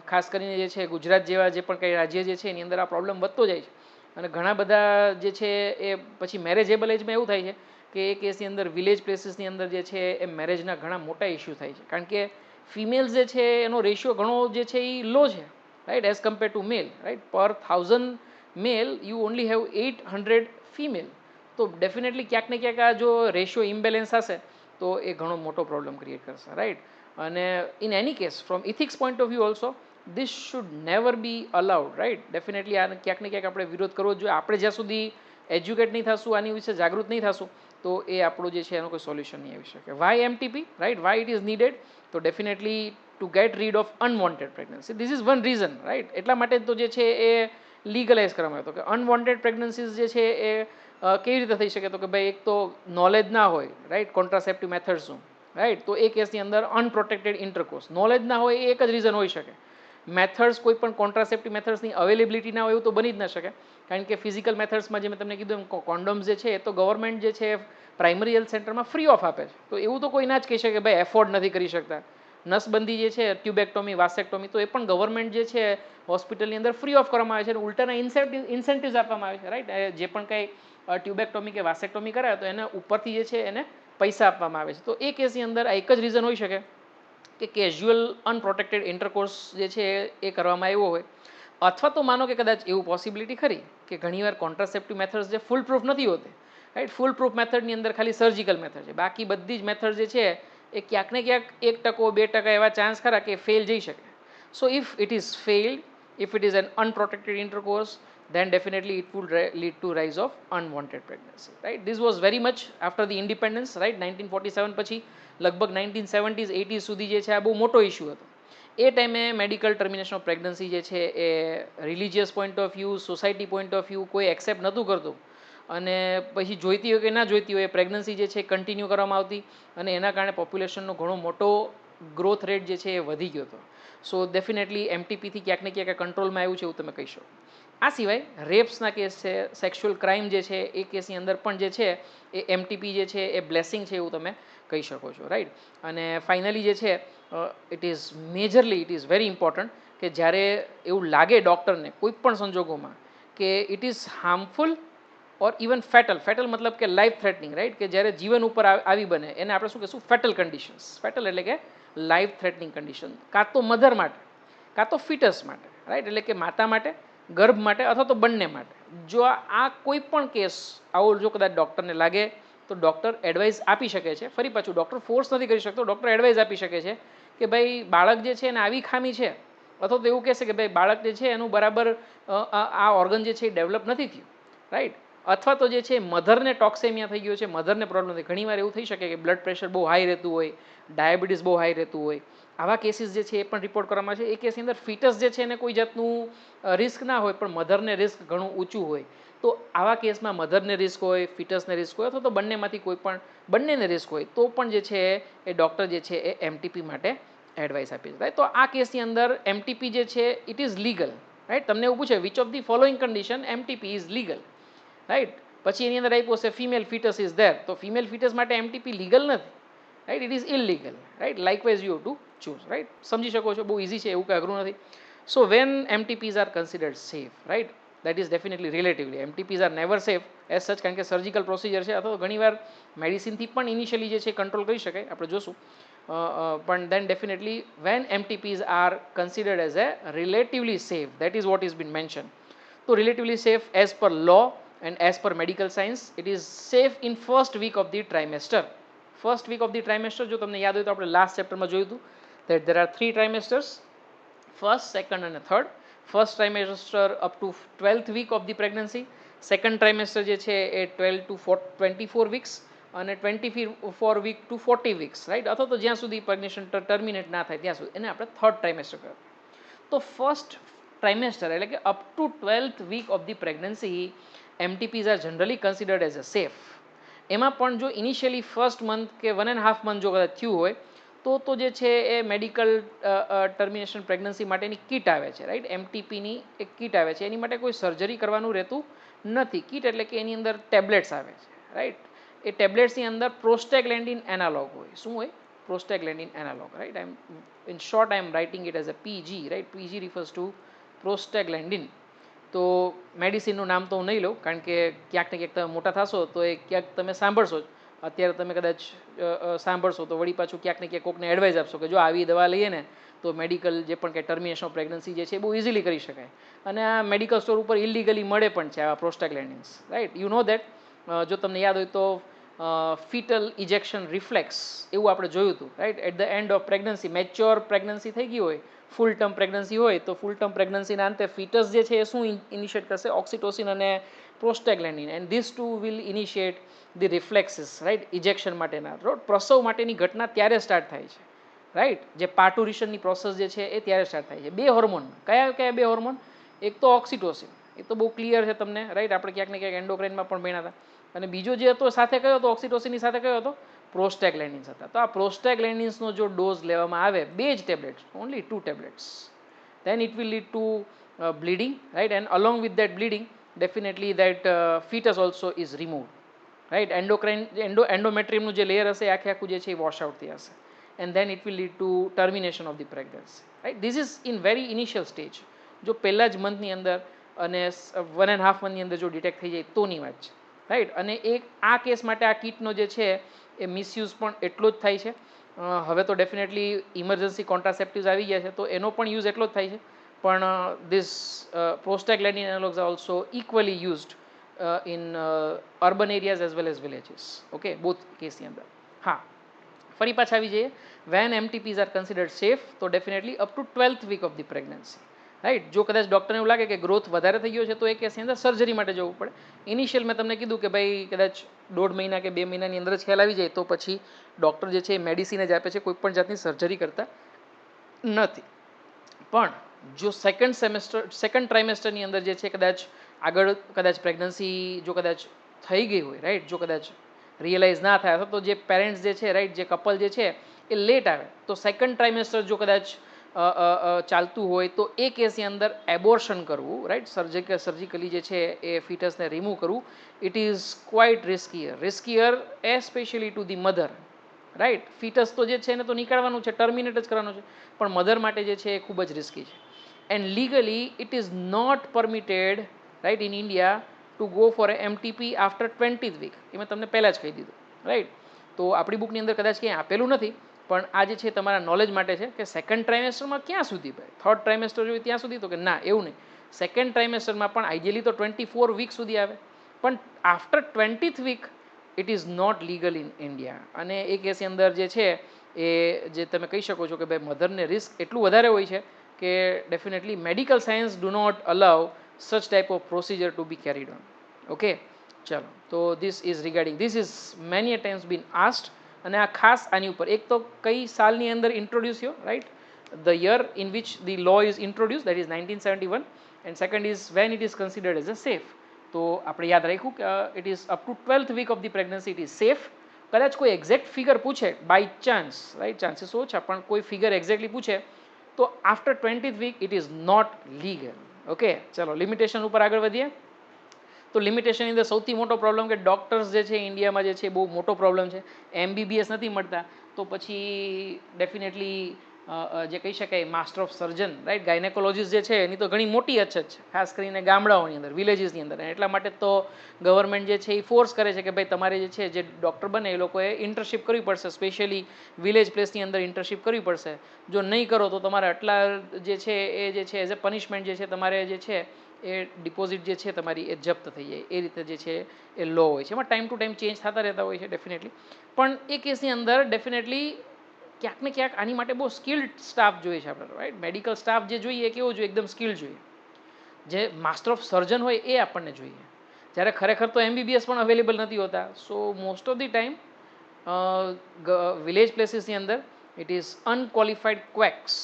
ખાસ કરીને જે છે ગુજરાત જેવા જે પણ કંઈ રાજ્ય જે છે એની અંદર આ પ્રોબ્લેમ વધતો જાય છે. અને ઘણા બધા જે છે એ પછી મેરેજેબલ એજમાં એવું થાય છે કે એ કેસની અંદર વિલેજ પ્લેસીસની અંદર જે છે એ મેરેજના ઘણા મોટા ઇસ્યુ થાય છે, કારણ કે ફિમેલ્સ જે છે એનો રેશિયો ઘણો જે છે એ લો છે, right, as compare to male, right? Per 1000 male you only have 800 female. તો ડેફિનેટલી ક્યાંક ને ક્યાંક આ જો રેશિયો ઇમ્બેલેન્સ હશે તો એ ઘણો મોટો પ્રોબ્લેમ ક્રિએટ કરશે, રાઈટ? અને in any case from ethics point of view also this should never be allowed, right? Definitely આ ક્યાંક ને ક્યાંક આપણે વિરોધ કરવો જોઈએ. આપણે જ્યાં સુધી એજ્યુકેટ નહીં થશું, આની વિશે જાગૃત નહીં થશું, તો એ આપણું જે છે એનો કોઈ સોલ્યુશન નહીં આવી શકે. Why MTP, right? Why it is needed? તો definitely to get rid of unwanted pregnancy. This is one reason, right? એટલા માટે તો જે છે એ લીગલાઇઝ કરવામાં આવ્યો કે અનવોન્ટેડ પ્રેગ્નન્સીઝ જે છે એ કેવી રીતે થઈ શકે? તો કે ભાઈ એક તો નોલેજ ના હોય, રાઈટ, કોન્ટ્રાસેપ્ટિવ મેથડ્સનું, રાઈટ? તો એ કેસની અંદર અનપ્રોટેક્ટેડ ઇન્ટરકોર્સ, નોલેજ ના હોય એ એક જ રીઝન હોઈ શકે. મેથડ્સ કોઈ પણ કોન્ટ્રાસેપ્ટિવ મેથડ્સની અવેલેબિલિટી ના હોય એવું તો બની જ ન શકે, કારણ કે ફિઝિકલ મેથડ્સમાં જે મેં તમને કીધું એમ કોન્ડોમ્સ જે છે એ તો ગવર્મેન્ટ જે છે પ્રાઇમરી હેલ્થ સેન્ટરમાં ફ્રી ઓફ આપે છે. તો એવું તો કોઈ ના જ કહી શકે ભાઈ એફોર્ડ નથી કરી શકતા. નસબંધી જે છે, ટ્યુબેક્ટોમી, વાસેક્ટોમી, તો એ પણ ગવર્મેન્ટ જે છે હોસ્પિટલની અંદર ફ્રી ઓફ કરવામાં આવે છે અને ઉલટાના ઇન્સેન્ટિવ્સ આપવામાં આવે છે, રાઈટ? જે પણ કંઈ ટ્યુબેક્ટોમી કે વાસેક્ટોમી કરાય તો એના ઉપરથી જે છે એને પૈસા આપવામાં આવે છે. તો એ કેસની અંદર આ એક જ રીઝન હોઈ શકે કે કેઝ્યુઅલ અનપ્રોટેક્ટેડ ઇન્ટરકોર્સ જે છે એ કરવામાં આવ્યો હોય, અથવા તો માનો કે કદાચ એવું પોસિબિલિટી ખરી કે ઘણીવાર કોન્ટ્રાસેપ્ટિવ મેથડ્સ જે ફૂલ પ્રૂફ નથી હોતી, રાઈટ? ફૂલ પ્રૂફ મેથડની અંદર ખાલી સર્જિકલ મેથડ છે, બાકી બધી જ મેથડ જે છે એ ક્યાંક ને ક્યાંક 1% 2% એવા ચાન્સ ખરા કે ફેલ જઈ શકે. સો if it is failed, if it is an unprotected intercourse, then definitely it would lead to rise of unwanted pregnancy, right? This was very much after the independence, right? 1947 પછી લગભગ 1970s 80s સુધી જે છે આ બહુ મોટો issue હતો. એ ટાઈમે મેડિકલ ટર્મિનેશન ઓફ પ્રેગ્નન્સી જે છે એ religious point of view, society point of view કોઈ એક્સેપ્ટ નહોતું કરતું, અને પછી જોઈતી હોય કે ના જોઈતી હોય પ્રેગ્નન્સી જે છે કન્ટિન્યુ કરવામાં આવતી, અને એના કારણે પોપ્યુલેશનનો ઘણો મોટો ગ્રોથ રેટ જે છે એ વધી ગયો હતો. સો ડેફિનેટલી એમટીપીથી ક્યાંક ને ક્યાંક કંટ્રોલમાં આવ્યું છે એવું તમે કહી શકો. આ સિવાય રેપ્સના કેસ છે, સેક્સ્યુઅલ ક્રાઇમ જે છે એ કેસની અંદર પણ જે છે એ એમટીપી જે છે એ બ્લેસિંગ છે એવું તમે કહી શકો છો, રાઈટ? અને ફાઇનલી જે છે ઇટ ઇઝ વેરી ઇમ્પોર્ટન્ટ કે જ્યારે એવું લાગે ડૉક્ટરને કોઈ પણ સંજોગોમાં કે it is harmful or even fatal, fatal મતલબ કે લાઈફ થ્રેટનિંગ, રાઈટ? કે જ્યારે જીવન ઉપર આવી બને એને આપણે શું કહીશું? Fatal conditions. ફેટલ એટલે કે લાઈફ થ્રેટનિંગ કન્ડિશન, કાં તો મધર માટે કાં તો ફિટસ માટે, રાઈટ? એટલે કે માતા માટે, ગર્ભ માટે, અથવા તો બંને માટે. જો આ કોઈ પણ કેસ આવો જો કદાચ ડૉક્ટરને લાગે તો ડૉક્ટર એડવાઇસ આપી શકે છે. ફરી પાછું ડૉક્ટર ફોર્સ નથી કરી શકતો, ડૉક્ટર એડવાઇસ આપી શકે છે કે ભાઈ બાળક જે છે એને આવી ખામી છે, અથવા તો એવું કહેશે કે ભાઈ બાળક જે છે એનું બરાબર આ ઓર્ગન જે છે એ ડેવલપ નથી થયું, રાઈટ? અથવા તો જે છે મધરને ટોક્સેમિયા થઈ ગયો છે, મધરને પ્રોબ્લેમ થાય. ઘણીવાર એવું થઈ શકે કે બ્લડ પ્રેશર બહુ હાઈ રહેતું હોય, ડાયાબિટીસ બહુ હાઈ રહેતું હોય, આવા કેસીસ જે છે એ પણ રિપોર્ટ કરવામાં છે. એ કેસની અંદર ફિટસ જે છે એને કોઈ જાતનું રિસ્ક ના હોય, પણ મધરને રિસ્ક ઘણું ઊંચું હોય. તો આવા કેસમાં મધરને રિસ્ક હોય, ફિટસને રિસ્ક હોય, અથવા તો બંનેમાંથી કોઈ પણ, બંનેને રિસ્ક હોય તો પણ જે છે એ ડૉક્ટર જે છે એ એમટીપી માટે એડવાઇસ આપી છે, રાઈટ? તો આ કેસની અંદર એમટીપી જે છે ઇટ ઇઝ લીગલ, રાઈટ? તમને એવું પૂછે which of the following condition MTP is legal, right? પછી એની અંદર આપ્યું છે ફિમેલ ફિટસ ઇઝ ધેર, તો ફિમેલ ફિટસ માટે એમટીપી લીગલ નથી, right? It is illegal, right? Likewise you to choose, right? સમજી શકો છો, બહુ ઇઝી છે, એવું કંઈ અઘરું નથી. So when MTPs are considered safe, right? That is definitely relatively. MTPs are never safe as such, કારણ કે સર્જિકલ પ્રોસિજર છે, અથવા તો ઘણીવાર મેડિસિનથી પણ ઇનિશિયલી જે છે કંટ્રોલ કરી શકાય, આપણે જોશું. પણ then definitely when MTPs are considered as a relatively safe, that is what is been mention. તો relatively safe as per law and as per medical science it is safe in first week of the trimester. First week of the trimester, જો તમને યાદ હોય તો આપણે last ચેપ્ટરમાં જોયું હતું that there are 3 trimesters. First, second અને third. First trimester up to 12th week of the pregnancy, second trimester જે છે એ 12 to 24 વીક્સ અને 24 વીક ટુ 40 વીક્સ, રાઈટ, અથવા તો જ્યાં સુધી પ્રેગ્નેશન ટર્મિનેટ ના થાય ત્યાં સુધી એને આપણે થર્ડ ટ્રાઇમેસ્ટર કહેવાય. તો ફર્સ્ટ ટ્રાઇમેસ્ટર એટલે કે up to 12th week of the pregnancy MTPs are generally considered as a safe. એમાં પણ જો ઇનિશિયલી ફર્સ્ટ મંથ કે 1.5 મંથ જો કદાચ થયું હોય તો જે છે એ મેડિકલ ટર્મિનેશન પ્રેગ્નન્સી માટેની કિટ આવે છે, રાઈટ, એમટીપીની એક કિટ આવે છે. એની માટે કોઈ સર્જરી કરવાનું રહેતું નથી. કિટ એટલે કે એની અંદર ટેબ્લેટ્સ આવે છે, રાઈટ. એ ટેબ્લેટ્સની અંદર પ્રોસ્ટેગ્લેન્ડિન એનાલોગ હોય. શું હોય? Prostaglandin analogue, right. In short I am writing it as a PG, right. PG refers to prostaglandin. તો મેડિસિનનું નામ તો હું નહીં લઉં, કારણ કે ક્યાંક ને ક્યાંક તમે મોટા થશો તો એ ક્યાંક તમે સાંભળશો જ. અત્યારે તમે કદાચ સાંભળશો તો વળી પાછું ક્યાંક ને ક્યાંક કોકને એડવાઇસ આપશો કે જો આવી દવા લઈએ ને તો મેડિકલ જે પણ કે ટર્મિનેશન ઓફ પ્રેગ્નન્સી જે છે એ બહુ ઇઝીલી કરી શકાય. અને આ મેડિકલ સ્ટોર ઉપર ઇલીગલી મળે પણ છે આવા પ્રોસ્ટાગ્લેન્ડિન્સ, રાઈટ. You know that. જો તમને યાદ હોય તો ફીટલ ઇજેક્શન રિફ્લેક્સ એવું આપણે જોયું હતું, right. At the end of pregnancy, mature pregnancy થઈ ગઈ હોય, ફૂલ ટર્મ પ્રેગ્નન્સી હોય તો ફૂલ ટર્મ પ્રેગ્નન્સીના અંતે ફીટસ જે છે એ શું ઇનિશિએટ કરશે? ઓક્સિટોસિન અને prostaglandin. And this two will initiate the reflexes, right, ejection માટેના. પ્રસવ માટેની ઘટના ત્યારે સ્ટાર્ટ થાય છે, રાઈટ. જે પાર્ટુરિશનની પ્રોસેસ જે છે એ ત્યારે સ્ટાર્ટ થાય છે. બે હોર્મોન, કયા કયા બે હોર્મોન? એક તો ઓક્સિટોસિન, એ તો બહુ ક્લિયર છે તમને, રાઈટ. આપણે ક્યાંક ને ક્યાંક એન્ડોક્રાઇનમાં પણ ભણ્યા હતા. અને બીજો જે હતો સાથે કયો હતો? ઓક્સિટોસિનની સાથે કયો હતો? પ્રોસ્ટેગ્લેન્ડિન્સ હતા. તો આ પ્રોસ્ટેગ્લેન્ડિન્સનો જો ડોઝ લેવામાં આવે, બે જ tablets, only 2 tablets, then it will lead to bleeding, right. And along with that bleeding, definitely that fetus also is removed, right. Endometrium નું જે લેયર હશે આખે આખું જે છે એ વોશ આઉટ થઈ જશે. And then it will lead to termination of the pregnancy, right. This is in very initial stage. જો પહેલા જ મંથની અંદર અને 1.5 મંથની અંદર જો ડિટેક્ટ થઈ જાય તોની વાત છે, રાઈટ. અને આ કેસ માટે આ કિટનો જે છે એ મિસયુઝ પણ એટલો જ થાય છે. હવે તો ડેફિનેટલી ઇમરજન્સી કોન્ટ્રાસેપ્ટિવ્સ આવી ગયા છે તો એનો પણ યુઝ એટલો જ થાય છે. પણ this prostaglandin analogues are also equally used in urban areas as well as villages. Okay, both કેસની અંદર. હા, ફરી પાછા આવી જઈએ. When MTPs are considered safe, તો definitely up to 12th week of the pregnancy, right. જો કદાચ ડૉક્ટરને એવું લાગે કે ગ્રોથ વધારે થઈ ગયો છે તો એ કેસની અંદર સર્જરી માટે જવું પડે. ઇનિશિયલ મેં તમને કીધું કે ભાઈ કદાચ 1.5 મહિના કે 2 મહિનાની અંદર જ ખ્યાલ આવી જાય તો પછી ડૉક્ટર જે છે એ મેડિસિન જ આપે છે, કોઈ પણ જાતની સર્જરી કરતા નથી. પણ જો સેકન્ડ ટ્રાઇમેસ્ટરની અંદર જે છે કદાચ આગળ કદાચ પ્રેગ્નન્સી જો કદાચ થઈ ગઈ હોય, રાઈટ, જો કદાચ રિયલાઇઝ ના થાય અથવા તો જે પેરેન્ટ્સ જે છે, રાઈટ, જે કપલ જે છે એ લેટ આવે તો સેકન્ડ ટ્રાઇમેસ્ટર જો કદાચ ચાલતું હોય તો એ કેસની અંદર એબોર્શન કરવું, રાઈટ, સર્જિકલી જે છે એ ફિટસને રિમૂવ કરવું, it is quite riskier especially to the mother, right. Foetus તો જે છે એને તો નીકાળવાનું છે, ટર્મિનેટ જ કરવાનું છે, પણ મધર માટે જે છે એ ખૂબ જ રિસ્કી છે. And legally it is not permitted, right, in India to go for a MTP after 20th week. એ મેં તમને પહેલાં જ કહી દીધું, રાઈટ. તો આપણી બુકની અંદર કદાચ ક્યાંય આપેલું નથી, પણ આ જે છે તમારા નોલેજ માટે છે કે સેકન્ડ ટ્રાઇમેસ્ટરમાં ક્યાં સુધી ભાઈ, થર્ડ ટ્રાઇમેસ્ટર જોઈએ ત્યાં સુધી, તો કે ના, એવું નહીં. સેકન્ડ ટ્રાઇમેસ્ટરમાં પણ આઈડિયલી તો 24 વીક સુધી આવે, પણ after 20th week it is not legal in India. અને એ કેસની અંદર જે છે એ જે તમે કહી શકો છો કે ભાઈ મધરને રિસ્ક એટલું વધારે હોય છે કે definitely medical science do not allow such type of procedure to be carried on. Okay, ચલો. તો this is regarding, this is many a times been asked. અને આ ખાસ આની ઉપર એક તો કઈ સાલની અંદર ઇન્ટ્રોડ્યુસ થયો, right, the year in which the law is introduce, that is 1971. And second is when it is considered as a safe. તો આપણે યાદ રાખ્યું કે it is up to 12th week of the pregnancy it is safe. કદાચ કોઈ exact figure પૂછે by chance, right, chances ઓછા, પણ કોઈ ફિગર એક્ઝેક્ટલી પૂછે તો after 20th week it is not legal. Okay, ચલો લિમિટેશન ઉપર આગળ વધીએ. તો લિમિટેશનની અંદર સૌથી મોટો પ્રોબ્લેમ કે ડૉક્ટર્સ જે છે ઇન્ડિયામાં જે છે બહુ મોટો પ્રોબ્લેમ છે. MBBS નથી મળતા તો પછી ડેફિનેટલી જે કહી શકાય master of surgeon, right, gynaecologist જે છે એની તો ઘણી મોટી અછત છે, ખાસ કરીને ગામડાઓની અંદર, વિલેજીસની અંદર. અને એટલા માટે તો ગવર્મેન્ટ જે છે એ ફોર્સ કરે છે કે ભાઈ તમારે જે છે જે ડૉક્ટર બને એ લોકોએ ઇન્ટર્નશીપ કરવી પડશે, સ્પેશિયલી વિલેજ પ્લેસની અંદર ઇન્ટર્નશીપ કરવી પડશે. જો નહીં કરો તો તમારે આટલા જે છે એ જે છે એઝ અ પનિશમેન્ટ જે છે તમારે જે છે એ ડિપોઝિટ જે છે તમારી એ જપ્ત થઈ જાય. એ રીતે જે છે એ લો હોય છે. એમાં ટાઈમ ટુ ટાઈમ ચેન્જ થતા રહેતા હોય છે ડેફિનેટલી. પણ એ કેસની અંદર ડેફિનેટલી ક્યાંક ને ક્યાંક આની માટે બહુ સ્કિલ્ડ સ્ટાફ જોઈએ છે આપણે, રાઈટ. મેડિકલ સ્ટાફ જે જોઈએ એ કેવો જોઈએ, એકદમ સ્કિલ્ડ જોઈએ. જે માસ્ટર ઓફ સર્જન હોય એ આપણને જોઈએ, જ્યારે ખરેખર તો MBBS પણ અવેલેબલ નથી હોતા. So most of the time village પ્લેસીસની અંદર it is unqualified quacks,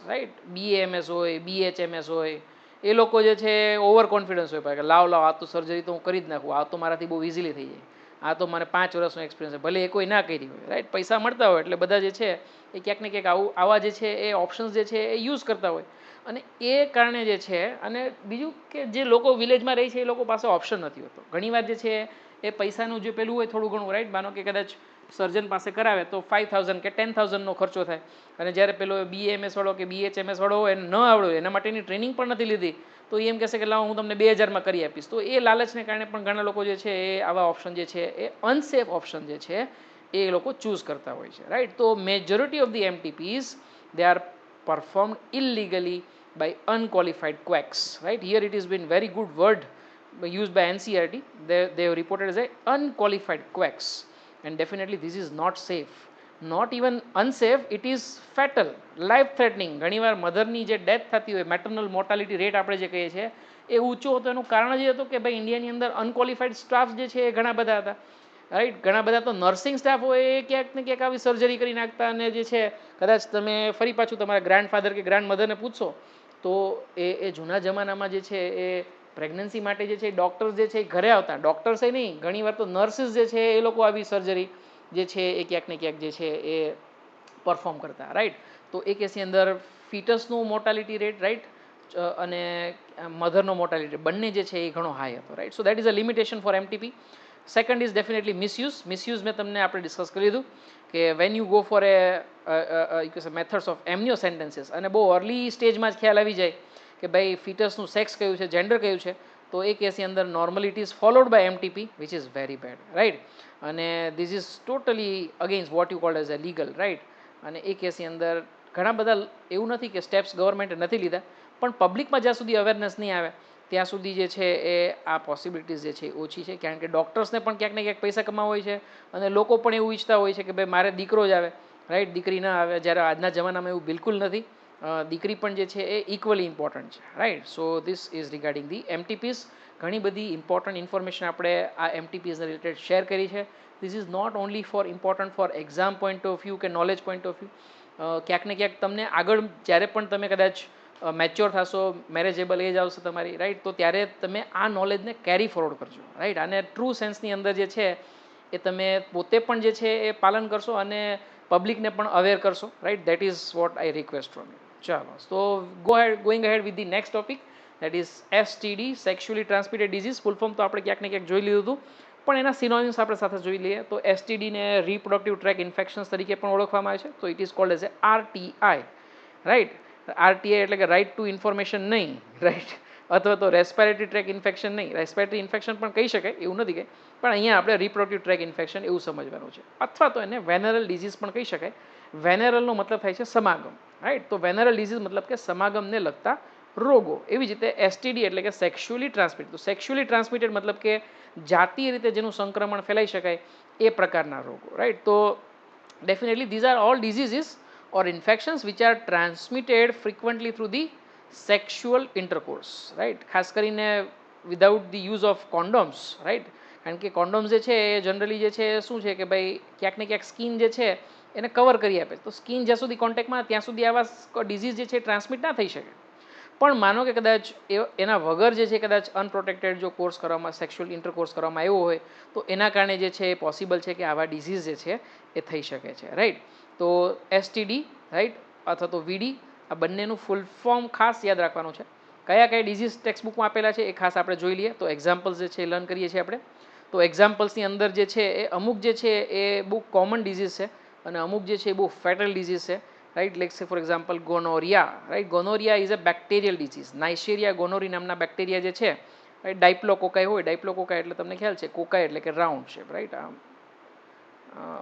right. BAMS હોય, BHMS હોય, એ લોકો જે છે ઓવર કોન્ફિડન્સ હોય કે લાવ આ તો સર્જરી તો હું કરી જ નાખું, આ તો મારાથી બહુ ઇઝીલી થઈ જાય, આ તો મને 5 વર્ષનો એક્સપિરિયન્સ છે, ભલે એ કોઈ ના કરી હોય, રાઈટ. પૈસા મળતા હોય એટલે બધા જે છે એ ક્યાંક ને ક્યાંક આવા જે છે એ ઓપ્શન્સ જે છે એ યુઝ કરતા હોય. અને એ કારણે જે છે, અને બીજું કે જે લોકો વિલેજમાં રહે છે એ લોકો પાસે ઓપ્શન નથી હોતો. ઘણીવાર જે છે એ પૈસાનું જે પેલું હોય થોડું ઘણું, રાઈટ. માનો કે કદાચ સર્જન પાસે કરાવે તો 5,000 કે 10,000નો ખર્ચો થાય, અને જ્યારે પેલો BAMS વાળો કે BHMS વાળો હોય એને ન આવડે, એના માટેની ટ્રેનિંગ પણ નથી લીધી, તો એમ કહેશે કે લાવો હું તમને 2,000માં કરી આપીશ. તો એ લાલચને કારણે પણ ઘણા લોકો જે છે એ આવા ઓપ્શન જે છે એ અનસેફ ઓપ્શન જે છે એ લોકો ચૂઝ કરતા હોય છે, રાઈટ. તો majority of the MTPs they are performed illegally by unqualified quacks, right. Here it has been very good word used by NCERT. They have reported as a unqualified quacks, and definitely this is not safe. Not even unsafe, it is fatal, life threatening. ઘણીવાર મધરની જે death થતી હોય, maternal mortality rate આપણે જે કહીએ છીએ એ ઊંચો હતો. એનું કારણ જ હતું કે ભાઈ ઇન્ડિયાની અંદર અનક્વોલિફાઈડ સ્ટાફ જે છે એ ઘણા બધા હતા, રાઈટ. ઘણા બધા તો નર્સિંગ સ્ટાફ હોય એ ક્યાંક ને ક્યાંક આવી સર્જરી કરી નાખતા, અને જે છે કદાચ તમે ફરી પાછું તમારા ગ્રાન્ડફાધર કે ગ્રાન્ડ મધરને પૂછશો તો એ જૂના જમાનામાં જે છે એ પ્રેગ્નન્સી માટે જે છે ડૉક્ટર્સ જે છે એ ઘરે આવતા, ડૉક્ટર્સ એ નહીં, ઘણીવાર તો નર્સિસ જે છે એ લોકો આવી સર્જરી જે છે એ ક્યાંક ને ક્યાંક જે છે એ પરફોર્મ કરતા, રાઈટ. તો એ કેસની અંદર ફિટસનું મોર્ટાલિટી રેટ, રાઈટ, અને મધરનો મોર્ટાલિટી બંને જે છે એ ઘણો હાઈ હતો, right. So that is a limitation for MTP. Second is definitely misuse મેં તમને આપણે ડિસ્કસ કરી લીધું કે when you go for methods of amniocentesis, અને બહુ અર્લી સ્ટેજમાં જ ખ્યાલ આવી જાય કે ભાઈ ફિટસનું સેક્સ કયું છે, જેન્ડર કયું છે, તો એ કેસની અંદર normally it is followed by MTP which is very bad, right. અને this is totally against what you called as a legal, right. અને એ કેસની અંદર ઘણા બધા એવું નથી કે સ્ટેપ્સ ગવર્મેન્ટે નથી લીધા, પણ પબ્લિકમાં જ્યાં સુધી અવેરનેસ નહીં આવે ત્યાં સુધી જે છે એ આ પોસિબિલિટીઝ જે છે ઓછી છે. કારણ કે ડૉક્ટર્સને પણ ક્યાંક ને ક્યાંક પૈસા કમાવા હોય છે, અને લોકો પણ એવું ઈચ્છતા હોય છે કે ભાઈ મારે દીકરો જ આવે, રાઈટ, દીકરી ના આવે. જ્યારે આજના જમાનામાં એવું બિલકુલ નથી, દીકરી પણ જે છે એ ઇક્વલી ઇમ્પોર્ટન્ટ છે, right. So this is regarding the MTPs. ઘણી બધી ઇમ્પોર્ટન્ટ ઇન્ફોર્મેશન આપણે આ MTPsને રિલેટેડ શેર કરી છે. This is not only for important for exam point of view કે નોલેજ પોઈન્ટ ઓફ વ્યૂ. ક્યાંક ને ક્યાંક તમને આગળ જ્યારે પણ તમે કદાચ મેચ્યોર થશો, મેરેજેબલ એજ આવશે તમારી, રાઈટ, તો ત્યારે તમે આ નોલેજને કેરી ફોરવર્ડ કરજો, રાઈટ. આને ટ્રુ સેન્સની અંદર જે છે એ તમે પોતે પણ જે છે એ પાલન કરશો અને પબ્લિકને પણ અવેર કરશો, right. That is what I request from you. ચાલો, તો going ahead with the next topic, that is STD, sexually transmitted disease. Full form તો આપણે ક્યાંક ને ક્યાંક જોઈ લીધું હતું, પણ એના સિનોનિમ્સ આપણે સાથે જોઈ લઈએ. તો STDને રિપ્રોડક્ટિવ ટ્રેક ઇન્ફેક્શન્સ તરીકે પણ ઓળખવામાં આવે છે. તો it is called as A RTI, right. RTI એટલે કે રાઇટ ટુ ઇન્ફોર્મેશન નહીં, રાઈટ, અથવા તો રેસ્પિરેટરી ટ્રેક ઇન્ફેક્શન નહીં. રેસ્પિરેટરી ઇન્ફેક્શન પણ કહી શકાય, એવું નથી કે, પણ અહીંયા આપણે રિપ્રોડક્ટિવ ટ્રેક ઇન્ફેક્શન એવું સમજવાનું છે. અથવા તો એને વેનરલ ડિઝીઝ પણ કહી શકાય. વેનરલનો મતલબ થાય છે સમાગમ, રાઈટ. તો વેનરલ ડિઝીઝ મતલબ કે સમાગમને લગતા રોગો. એવી જ રીતે STD એટલે કે સેક્સ્યુઅલી ટ્રાન્સમિટેડ. તો સેક્સ્યુઅલી ટ્રાન્સમિટેડ મતલબ કે જાતીય રીતે જેનું સંક્રમણ ફેલાઈ શકાય એ પ્રકારના રોગો, રાઈટ. તો definitely these are all diseases or infections which are transmitted frequently through the sexual intercourse, right. ખાસ કરીને without the use of condoms, right. કારણ કે કોન્ડોમ્સ જે છે એ જનરલી જે છે શું છે કે ભાઈ ક્યાંક ને ક્યાંક સ્કિન જે છે એને કવર કરી આપે. તો સ્કિન જ્યાં સુધી કોન્ટેક્ટમાં ત્યાં સુધી આવા ડિઝીઝ જે છે ટ્રાન્સમિટ ના થઈ શકે. પણ માનો કે કદાચ એના વગર જે છે કદાચ અનપ્રોટેક્ટેડ જો કોર્સ કરવામાં, સેક્સ્યુઅલ ઇન્ટરકોર્સ કરવામાં આવ્યો હોય તો એના કારણે જે છે એ પોસિબલ છે કે આવા ડિઝીઝ જે છે એ થઈ શકે છે, રાઈટ. તો STD, રાઈટ, અથવા તો VD, આ બંનેનું ફૂલ ફોર્મ ખાસ યાદ રાખવાનું છે. કયા કયા ડિઝીઝ ટેક્સ્ટબુકમાં આપેલા છે એ ખાસ આપણે જોઈ લઈએ. તો એક્ઝામ્પલ્સ જે છે એ લર્ન કરીએ છીએ આપણે. તો એક્ઝામ્પલ્સની અંદર જે છે એ અમુક જે છે એ બહુ કોમન ડિઝીઝ છે અને અમુક જે છે એ બહુ ફેટલ ડિઝીઝ છે, right. Let's say for example gonorrhoea, right. Gonorrhoea is a bacterial disease. નાઇશેરિયા gonorrhoeae નામના બેક્ટેરિયા જે છે, રાઈટ, ડાયપ્લોકોકાઈ હોય. ડાયપ્લોકોકાઈ એટલે તમને ખ્યાલ છે, કોકાઈ એટલે કે રાઉન્ડ શેપ, રાઈટ.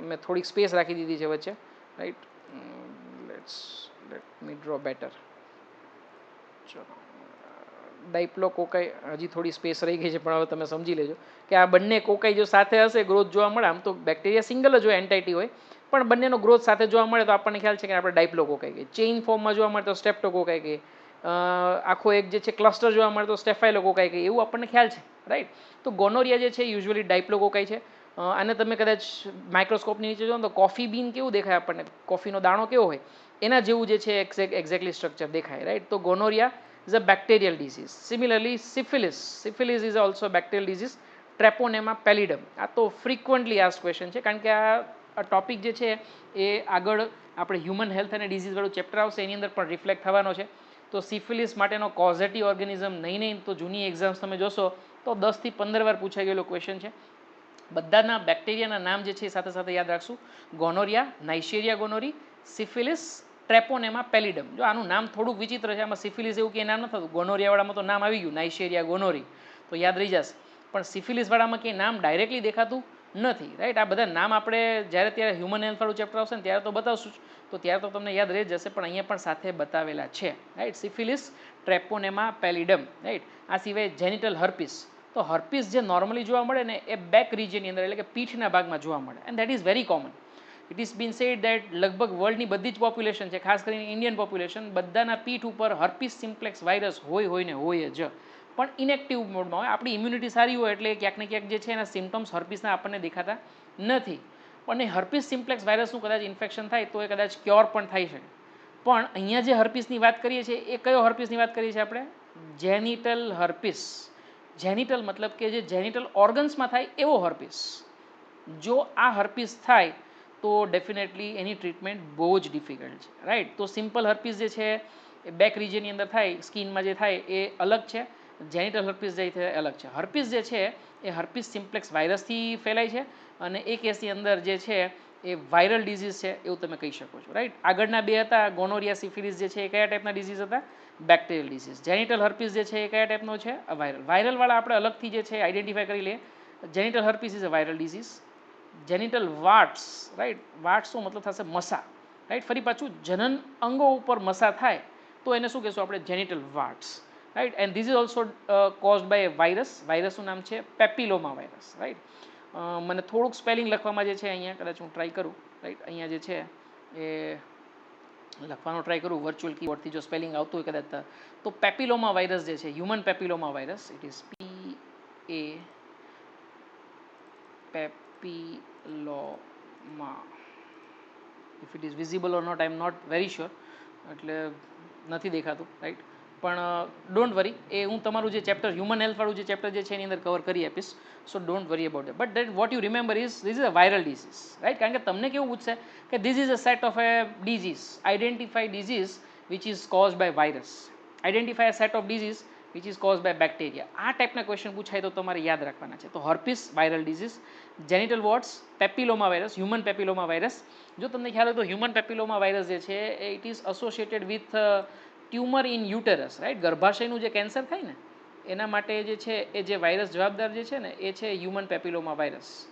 મેં થોડીક સ્પેસ રાખી દીધી છે વચ્ચે, right. Let me draw better. ચલો, ડાયપ્લોકોકાઈ, હજી થોડી સ્પેસ રહી ગઈ છે પણ હવે તમે સમજી લેજો કે આ બંને કોકાઈ જો સાથે હશે ગ્રોથ જોવા મળે. આમ તો બેક્ટેરિયા સિંગલ જ હોય, એન્ટાઇટી હોય, પણ બંનેનો ગ્રોથ સાથે જોવા મળે તો આપણને ખ્યાલ છે કે આપણે ડાયપ્લોકોકાઈ કહીએ. ચેઇન ફોર્મમાં જોવા મળે તો સ્ટ્રેપ્ટોકોકાઈ કહીએ. આખો એક જે છે ક્લસ્ટર જોવા મળે તો સ્ટેફાઇલોકોકાઈ કહીએ. એવું આપણને ખ્યાલ છે, રાઈટ. તો ગોનોરિયા જે છે યુઝ્યુઅલી ડાયપ્લોકોકાઈ છે. આને તમે કદાચ માઇક્રોસ્કોપની નીચે જો તો કોફી બીન કેવું દેખાય આપણને, કોફીનો દાણો કેવો હોય એના જેવું જે છે એક્ઝેક્ટલી સ્ટ્રક્ચર દેખાય, રાઈટ. તો gonorrhoea is a bacterial disease. Similarly syphilis is also bacterial disease. Treponema pallidum. આ તો ફ્રિકવન્ટલી આસ્ક ક્વેશ્ચન છે, કારણ કે આ ટોપિક જે છે એ આગળ આપણે હ્યુમન હેલ્થ અને ડિઝીઝવાળું ચેપ્ટર આવશે એની અંદર પણ રિફ્લેક્ટ થવાનો છે. તો સિફિલિસ માટેનો કોઝેટિવ ઓર્ગેનિઝમ નહીં તો જૂની એક્ઝામ્સ તમે જોશો તો 10 થી 15 વાર પૂછાઈ ગયેલો ક્વેશ્ચન છે. બધાના બેક્ટેરિયાના નામ જે છે એ સાથે સાથે યાદ રાખશું. Gonorrhoea, નાઇશેરિયા ગોનોરી, syphilis, Treponema pallidum. જો આનું નામ થોડુંક વિચિત્ર છે, આમાં સિફિલિસ એવું કે નામ ન થતું, ગોનોરિયાવાળામાં તો નામ આવી ગયું નાઇશેરિયા ગોનોરી, તો યાદ રહી જશે. પણ સિફિલિસવાળામાં કંઈ નામ ડાયરેક્ટલી દેખાતું નથી, રાઈટ. આ બધા નામ આપણે જ્યારે ત્યારે હ્યુમન હેલ્થવાળું ચેપ્ટર આવશે ને ત્યારે તો બતાવશું જ, તો ત્યારે તો તમને યાદ રહી જશે, પણ અહીંયા પણ સાથે બતાવેલા છે, right. Syphilis, Treponema pallidum, right. આ સિવાય જેનિટલ હર્પિસ. તો હર્પિસ જે નોર્મલી જોવા મળે ને એ બેક રિજિયનની અંદર એટલે કે પીઠના ભાગમાં જોવા મળે, and that is very common. It is bin sad that લગભગ વર્લ્ડની બધી જ પોપ્યુલેશન છે, ખાસ કરીને ઇન્ડિયન પોપ્યુલેશન, બધાના પીઠ ઉપર હર્પિસ સિમ્પ્લેક્સ વાયરસ હોય ને હોય જ, પણ ઇનેક્ટિવ મોડમાં હોય. આપણી ઇમ્યુનિટી સારી હોય એટલે ક્યાંક ને ક્યાંક જે છે એના સિમ્ટમ્સ હર્પિસના આપણને દેખાતા નથી. પણ એ હર્પિસ સિમ્પ્લેક્સ વાયરસનું કદાચ ઇન્ફેક્શન થાય તો એ કદાચ ક્યોર પણ થઈ શકે. પણ અહીંયા જે હર્પિસની વાત કરીએ છીએ એ કયો હર્પિસની વાત કરીએ છીએ આપણે? જેનિટલ હર્પિસ. જેનિટલ મતલબ કે જે જેનિટલ ઓર્ગન્સમાં થાય એવો હર્પિસ. જો આ હર્પિસ થાય તો ડેફિનેટલી એની ટ્રીટમેન્ટ બહુ જ ડિફિકલ્ટ છે, રાઈટ. તો સિમ્પલ હર્પિસ જે છે એ બેક રિજિયનની અંદર થાય, સ્કિનમાં જે થાય એ અલગ છે. જેનિટલ હર્પિસ જે છે અલગ છે. હર્પિસ જે છે એ હર્પિસ સિમ્પ્લેક્સ વાયરસથી ફેલાય છે, અને એ કેસની અંદર જે છે એ વાયરલ ડિઝીઝ છે એવું તમે કહી શકો છો, રાઈટ. આગળના બે હતા ગોનોરિયા, સિફિલિસ જે છે એ કયા ટાઈપના ડિઝીઝ હતા? Bacterial disease. જેનિટલ હર્પિસ જે છે એ કયા ટાઈપનો છે? વાયરલ. વાયરલવાળા આપણે અલગથી જે છે આઈડેન્ટિફાઈ કરી લઈએ. Genital herpes is a viral disease. Genital warts, right. વાર્ટ્સનો મતલબ થશે મસા, રાઈટ. ફરી પાછું જનન અંગો ઉપર મસા થાય તો એને શું કહેશું આપણે? Genital warts, right. And this is also caused by virus. વાયરસનું નામ છે પેપિલોમા વાયરસ, રાઈટ. મને થોડુંક સ્પેલિંગ લખવામાં જે છે અહીંયા કદાચ હું ટ્રાય કરું, રાઈટ. અહીંયા જે છે એ લખવાનો ટ્રાય કરું વર્ચ્યુઅલ કીબોર્ડથી, જો સ્પેલિંગ આવતું હોય કદાચ. તો પેપિલોમા વાયરસ જે છે, human papilloma virus, it is papilloma. If it is visible or not I am not very sure, એટલે નથી દેખાતું, રાઈટ. પણ ડોન્ટ વરી, એ હું તમારું જે ચેપ્ટર હ્યુમન હેલ્થવાળું જે ચેપ્ટર જે છે એની અંદર કવર કરી આપીશ. So don't worry about that. But that what you remember is this is a viral disease, right. કારણ કે તમને કેવું પૂછશે કે this is a set of a disease, identify disease which is cause by virus, identify a set of disease which is cause by bacteria. આ ટાઈપના question પૂછાય તો તમારે યાદ રાખવાના છે. તો herpes viral disease, genital warts papilloma virus, human papilloma virus. જો તમને ખ્યાલ હોય તો હ્યુમન પેપિલોમા વાયરસ જે છે it is associated with tumour in uterus, right. ગર્ભાશયનું જે કેન્સર થાય ને એના માટે જે છે એ જે વાયરસ જવાબદાર જે છે ને એ છે હ્યુમન પેપિલોમા વાયરસ.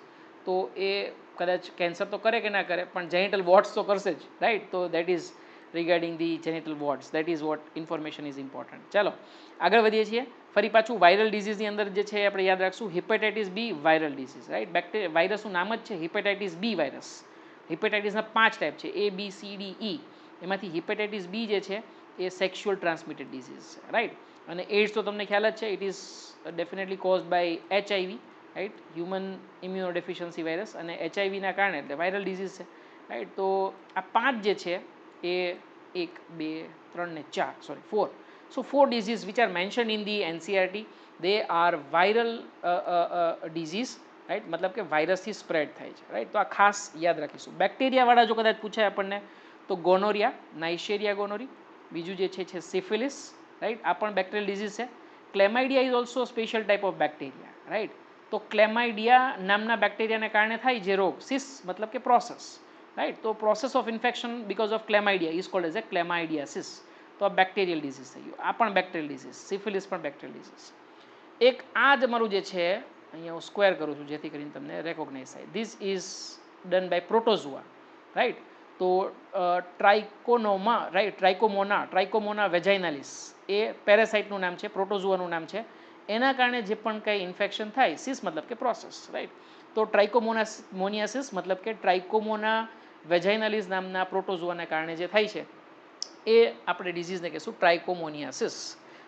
તો એ કદાચ કેન્સર તો કરે કે ના કરે પણ જેનિટલ વોર્ટ્સ તો કરશે જ, રાઈટ. તો that is regarding the genital warts, that is what information is important. ચાલો આગળ વધીએ છીએ. ફરી પાછું વાયરલ ડિઝીઝની અંદર જે છે આપણે યાદ રાખશું hepatitis B viral disease, right. વાયરસનું નામ જ છે હિપેટાઇટિસ બી વાયરસ. હિપેટાઇટિસના 5 ટાઈપ છે, A B C D E. એમાંથી હિપેટાઇટિસ બી જે છે એ સેક્સ્યુઅલ ટ્રાન્સમિટેડ ડિઝીઝ છે, રાઈટ. અને એડ્સ તો તમને ખ્યાલ જ છે, it is definitely caused by HIV, right. Human immunodeficiency virus. અને HIVના કારણે એટલે વાયરલ ડિઝીઝ છે, રાઈટ. તો આ 5 જે છે એ 1 2 3 ને 4 sorry 4. So 4 diseases which are mentioned in the NCERT, they are viral disease, right. મતલબ કે વાયરસથી સ્પ્રેડ થાય છે, રાઈટ. તો આ ખાસ યાદ રાખીશું. બેક્ટેરિયાવાળા જો કદાચ પૂછાય આપણને તો ગોનોરિયા, નાઇશેરિયા ગોનોરી. બીજું જે છે સિફિલિસ, રાઈટ. આ પણ બેક્ટેરિયલ ડિઝીઝ છે. Chlamydia is also special type of bacteria, right. તો ક્લેમાઇડિયા નામના બેક્ટેરિયાને કારણે થાય જે રોગ, સિસ મતલબ કે પ્રોસેસ, રાઈટ. તો process of infection because of chlamydia is called as a chlamydiasis. તો આ બેક્ટેરિયલ ડિઝીઝ થઈ ગયું. આ પણ બેક્ટેરિયલ ડિઝીઝ, સિફિલિસ પણ બેક્ટેરિયલ ડિઝીઝ. એક આ જ મારું જે છે અહીંયા હું સ્ક્વેર કરું છું જેથી કરીને તમને રેકોગ્નાઇઝ થાય. This is done by protozoa, right. તો ટ્રાઇકોનોમા, રાઈટ, ટ્રાઇકોમોના વેજાઇનાલિસ એ પેરાસાઇટનું નામ છે, પ્રોટોઝુઆનું નામ છે. એના કારણે જે પણ કંઈ ઇન્ફેક્શન થાય, સિસ મતલબ કે પ્રોસેસ, રાઈટ. તો ટ્રાઇકોમોનિયાસિસ મતલબ કે ટ્રાઇકોમોના વેજાઇનાલિસ નામના પ્રોટોઝોઆના કારણે જે થાય છે એ આપણે ડિઝીઝને કહીશું ટ્રાઇકોમોનિયાસિસ.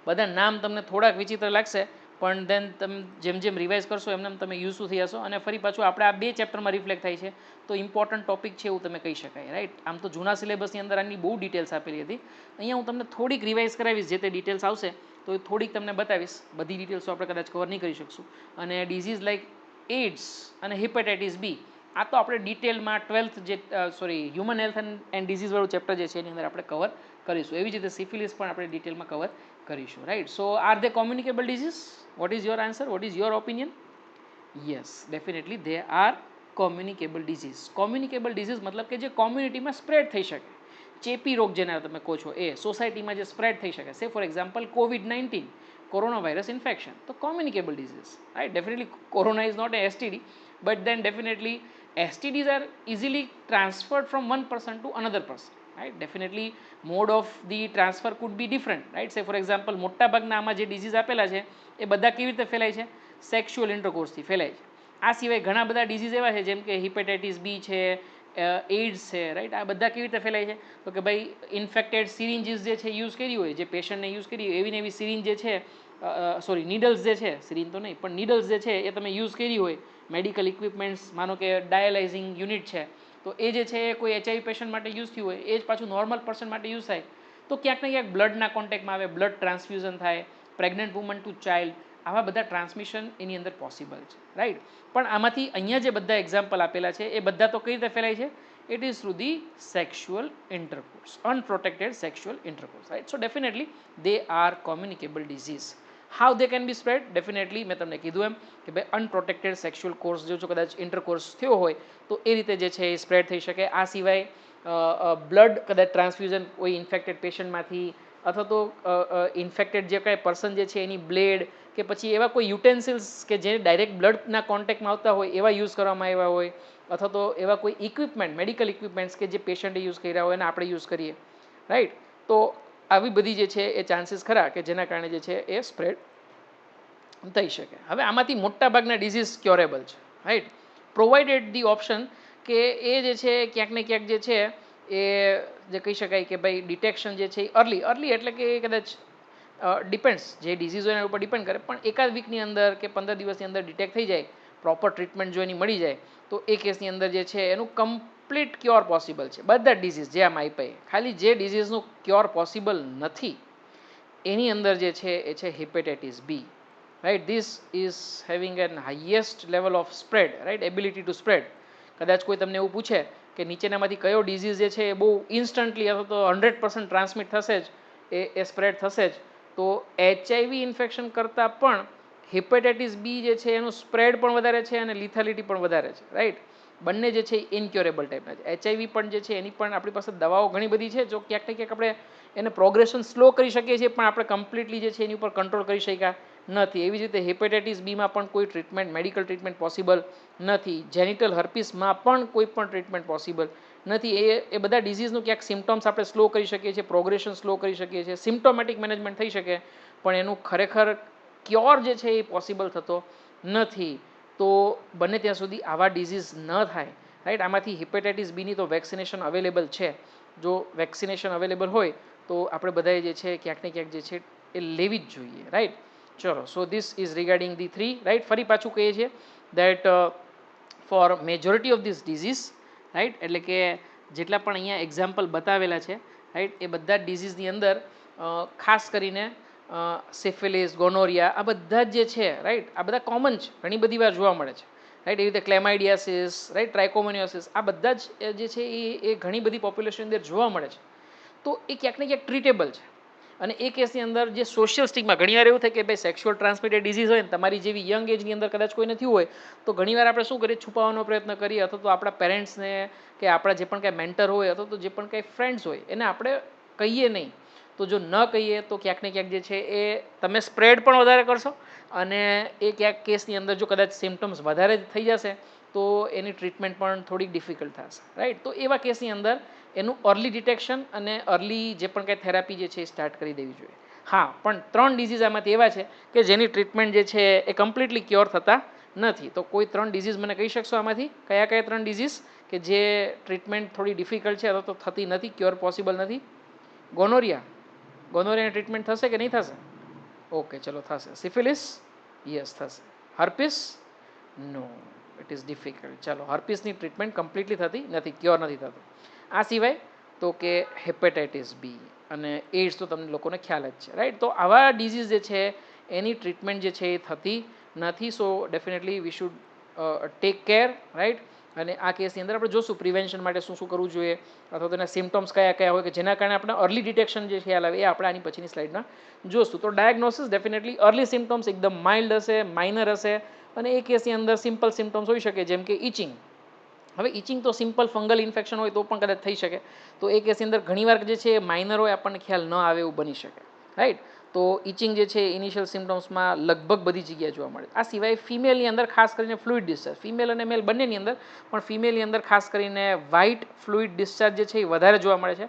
બધા નામ તમને થોડાક વિચિત્ર લાગશે, પણ દેન તમે જેમ જેમ રિવાઇઝ કરશો એમને તમે યુઝ થઈ જશો. અને ફરી પાછું આપણે આ 2 ચેપ્ટરમાં રિફ્લેક્ટ થાય છે, તો ઇમ્પોર્ટન્ટ ટોપિક છે એવું તમે કહી શકાય, રાઈટ. આમ તો જૂના સિલેબસની અંદર આની બહુ ડિટેલ્સ આપેલી હતી. અહીંયા હું તમને થોડીક રિવાઇઝ કરાવીશ, જે તે ડિટેલ્સ આવશે તો એ થોડીક તમને બતાવીશ. બધી ડિટેલ્સો આપણે કદાચ કવર નહીં કરી શકશું. અને ડિઝીઝ લાઇક એઇડ્સ અને હિપેટાઇટિસ બી, આ તો આપણે ડિટેલમાં 12th જે હ્યુમન હેલ્થ એન્ડ ડિઝીઝ વાળું ચેપ્ટર જે છે એની અંદર આપણે કવર કરીશું. એવી જ રીતે સિફિલિસ પણ આપણે ડિટેલમાં કવર કરીશું, right. So R they communicable disease? What is your answer? What is your opinion? Yes, definitely they are communicable disease. Communicable disease મતલબ કે જે કોમ્યુનિટીમાં સ્પ્રેડ થઈ શકે, ચેપી રોગ જેને તમે કહો છો એ સોસાયટીમાં જે સ્પ્રેડ થઈ શકે. Say for example COVID-19, corona virus infection, તો communicable disease, right. Definitely corona is not a STD, but then definitely STDs are easily transferred from one person to another person, right? Definitely mode of the transfer could be different, right? Say for example મોટા ભાગના આમાં જે disease આપેલા છે એ બધા કેવી રીતે ફેલાય છે? સેક્સ્યુઅલ ઇન્ટરકોર્સથી ફેલાય છે. આ સિવાય ઘણા બધા ડિઝીઝ એવા છે જેમ કે હિપેટાઇટિસ બી છે, એઇડ્સ છે, રાઈટ. આ બધા કેવી રીતે ફેલાય છે? તો કે ભાઈ ઇન્ફેક્ટેડ સિરિંજીસ જે છે યુઝ કરી હોય, જે પેશન્ટને યુઝ કરી હોય એવી ને એવી સિરિંજ જે છે, નીડલ્સ જે છે, સિરિંજ તો નહીં પણ નીડલ્સ જે છે એ તમે યુઝ કરી હોય, મેડિકલ ઇક્વિપમેન્ટ્સ, માનો કે ડાયાલાઇઝિંગ યુનિટ છે, તો એ જે છે કોઈ HIV પેશન્ટ માટે યુઝ થયું હોય એ જ પાછું નોર્મલ પર્સન માટે યુઝ થાય, તો ક્યાંક ને ક્યાંક બ્લડના કોન્ટેક્ટમાં આવે, બ્લડ ટ્રાન્સફ્યુઝન થાય, પ્રેગ્નન્ટ વુમન ટુ ચાઇલ્ડ, આવા બધા ટ્રાન્સમિશન એની અંદર પોસિબલ છે, રાઈટ. પણ આમાંથી અહીંયા જે બધા એક્ઝામ્પલ આપેલા છે એ બધા તો કઈ રીતે ફેલાય છે? It is through the sexual intercourse, unprotected sexual intercourse, right. So definitely they are communicable disease. How they can be spread? Definitely મેં તમને કીધું એમ કે ભાઈ અનપ્રોટેક્ટેડ સેક્સ્યુઅલ કોર્સ જો કદાચ ઇન્ટરકોર્સ થયો હોય તો એ રીતે જે છે એ સ્પ્રેડ થઈ શકે. આ સિવાય બ્લડ કદાચ ટ્રાન્સફ્યુઝન કોઈ ઇન્ફેક્ટેડ પેશન્ટમાંથી, અથવા તો ઇન્ફેક્ટેડ જે કાંઈ પર્સન જે છે એની બ્લેડ કે પછી એવા કોઈ યુટેન્સિલ્સ કે જે ડાયરેક્ટ બ્લડના કોન્ટેક્ટમાં આવતા હોય એવા યુઝ કરવામાં આવ્યા હોય, અથવા તો એવા કોઈ ઇક્વિપમેન્ટ, મેડિકલ ઇક્વિપમેન્ટ્સ કે જે પેશન્ટે યુઝ કર્યા હોય અને આપણે યુઝ કરીએ, રાઈટ. તો આવી બધી જે છે એ ચાન્સીસ ખરા કે જેના કારણે જે છે એ સ્પ્રેડ થઈ શકે. હવે આમાંથી મોટા ભાગના ડિઝીઝ ક્યોરેબલ છે, રાઈટ, પ્રોવાઇડેડ ધી ઓપ્શન કે એ જે છે ક્યાંક ને ક્યાંક જે છે એ જે કહી શકાય કે ભાઈ ડિટેક્શન જે છે એ અર્લી એટલે કે કદાચ ડિપેન્ડ્સ, જે ડિઝીઝ હોય એના ઉપર ડિપેન્ડ કરે, પણ એકાદ વીકની અંદર કે 15 દિવસની અંદર ડિટેક્ટ થઈ જાય, પ્રોપર ટ્રીટમેન્ટ જો એની મળી જાય તો એ કેસની અંદર જે છે એનું કમ્પ્લીટ ક્યોર પોસિબલ છે. બધા ડિઝીઝ જે આમ આપ્યા, ખાલી જે ડિઝીઝનું ક્યોર પોસિબલ નથી એની અંદર જે છે એ છે hepatitis B, right. This is having an highest level of spread, right, ability to spread. કદાચ કોઈ તમને એવું પૂછે કે નીચેનામાંથી કયો ડિઝીઝ જે છે એ બહુ ઇન્સ્ટન્ટલી અથવા તો 100% ટ્રાન્સમિટ થશે જ, એ સ્પ્રેડ થશે જ, તો HIV ઇન્ફેક્શન કરતાં પણ હિપેટાઇટિસ બી જે છે એનું સ્પ્રેડ પણ વધારે છે અને લિથાલિટી પણ વધારે છે, રાઈટ. બંને જે છે ઇનક્યોરેબલ ટાઈપના છે. HIV પણ જે છે એની પણ આપણી પાસે દવાઓ ઘણી બધી છે, જો ક્યાંક ને ક્યાંક આપણે એને પ્રોગ્રેશન સ્લો કરી શકીએ છીએ, પણ આપણે કમ્પ્લીટલી જે છે એની ઉપર કંટ્રોલ કરી શક્યા નથી. એવી જ રીતે હિપેટાઇટિસ બીમાં પણ કોઈ ટ્રીટમેન્ટ, મેડિકલ ટ્રીટમેન્ટ પોસિબલ નથી. જેનિટલ હર્પિસમાં પણ કોઈ પણ ટ્રીટમેન્ટ પોસિબલ નથી. એ બધા ડિઝીઝનું ક્યાંક સિમ્ટમ્સ આપણે સ્લો કરી શકીએ છીએ, પ્રોગ્રેશન સ્લો કરી શકીએ છીએ, સિમ્ટોમેટિક મેનેજમેન્ટ થઈ શકે, પણ એનું ખરેખર ક્યોર જે છે એ પોસિબલ થતો નથી. તો બને ત્યાં સુધી આવા ડિઝીઝ ન થાય, રાઈટ. આમાંથી હિપેટાઇટિસ બીની તો વેક્સિનેશન અવેલેબલ છે. જો વેક્સિનેશન અવેલેબલ હોય તો આપણે બધાએ જે છે ક્યાંક ને ક્યાંક જે છે એ લેવી જ જોઈએ, રાઈટ. ચલો, સો this is regarding the 3, right. ફરી પાછું કહીએ છીએ that four majority of this disease, right, એટલે કે જેટલા પણ અહીંયા એક્ઝામ્પલ બતાવેલા છે, રાઈટ, એ બધા ડિઝીઝની અંદર ખાસ કરીને સિફિલિસ, ગોનોરિયા, આ બધા જ જે છે, રાઈટ, આ બધા કોમન છે, ઘણી બધી વાર જોવા મળે છે, રાઈટ. એવી રીતે ક્લેમાઇડિયાસિસ, રાઈટ, ટ્રાઇકોમોનિયોસિસ, આ બધા જ જે છે એ ઘણી બધી પોપ્યુલેશન અંદર જોવા મળે છે. તો એ ક્યાંક ને ક્યાંક ટ્રીટેબલ છે. અને એ કેસની અંદર જે સોશિયલ સ્ટિગ્મા, ઘણીવાર એવું થાય કે ભાઈ સેક્સ્યુઅલ ટ્રાન્સમિટેડ ડિઝીઝ હોય ને તમારી જેવી યંગ એજની અંદર કદાચ કોઈને થયું હોય તો ઘણીવાર આપણે શું કરીએ, છુપાવવાનો પ્રયત્ન કરીએ, અથવા તો આપણા પેરેન્ટ્સને કે આપણા જે પણ કાંઈ મેન્ટર હોય અથવા તો જે પણ કાંઈ ફ્રેન્ડ્સ હોય એને આપણે કહીએ નહીં. તો જો ન કહીએ તો ક્યાંક ને ક્યાંક જે છે એ તમે સ્પ્રેડ પણ વધારે કરશો, અને એ ક્યાંક કેસની અંદર જો કદાચ સિમ્ટમ્સ વધારે થઈ જશે તો એની ટ્રીટમેન્ટ પણ થોડીક ડિફિકલ્ટ થશે, રાઈટ. તો એવા કેસની અંદર એનું અર્લી ડિટેક્શન અને અર્લી જે પણ કાંઈ થેરાપી જે છે એ સ્ટાર્ટ કરી દેવી જોઈએ. હા, પણ 3 ડિઝીઝ આમાંથી એવા છે કે જેની ટ્રીટમેન્ટ જે છે એ કમ્પ્લીટલી ક્યોર થતા નથી. તો કોઈ 3 ડિઝીઝ મને કહી શકશો આમાંથી? કયા કયા 3 ડિઝીઝ કે જે ટ્રીટમેન્ટ થોડી ડિફિકલ્ટ છે અથવા તો થતી નથી, ક્યોર પોસિબલ નથી? ગોનોરિયાની ટ્રીટમેન્ટ થશે કે નહીં થશે? ઓકે, ચલો થશે. સિફિલિસ? યસ થશે. Herpes? No, it is difficult. ચાલો, હર્પિસની ટ્રીટમેન્ટ કમ્પ્લીટલી થતી નથી, ક્યોર નથી થતું. આ સિવાય તો કે હેપેટાઇટિસ બી અને એઇડ્સ તો તમને લોકોને ખ્યાલ જ છે, રાઈટ? તો આવા ડિઝીઝ જે છે એની ટ્રીટમેન્ટ જે છે એ થતી નથી. સો definitely we should take care, right? અને આ કેસની અંદર આપણે જોશું પ્રિવેન્શન માટે શું શું કરવું જોઈએ, અથવા તો એના સિમ્ટમ્સ કયા કયા હોય કે જેના કારણે આપણે અર્લી ડિટેક્શન જે ખ્યાલ આવે એ આપણે આની પછીની સ્લાઇડમાં જોશું. તો ડાયગ્નોસિસ ડેફિનેટલી અર્લી સિમ્ટમ્સ એકદમ માઇલ્ડ હશે, માઇનર હશે, અને એ કેસની અંદર સિમ્પલ સિમ્ટમ્સ હોઈ શકે જેમ કે ઇચિંગ. હવે ઇચિંગ તો સિમ્પલ ફંગલ ઇન્ફેક્શન હોય તો પણ કદાચ થઈ શકે, તો એ કેસની અંદર ઘણીવાર જે છે માઇનર હોય આપણને ખ્યાલ ન આવે એવું બની શકે, રાઈટ? તો ઇચિંગ જે છે ઇનિશિયલ સિમ્ટમ્સમાં લગભગ બધી જગ્યાએ જોવા મળે. આ સિવાય ફિમેલની અંદર ખાસ કરીને ફ્લુઇડ ડિસ્ચાર્જ, ફિમેલ અને મેલ બંનેની અંદર, પણ ફિમેલની અંદર ખાસ કરીને વ્હાઇટ ફ્લુઇડ ડિસ્ચાર્જ જે છે એ વધારે જોવા મળે છે.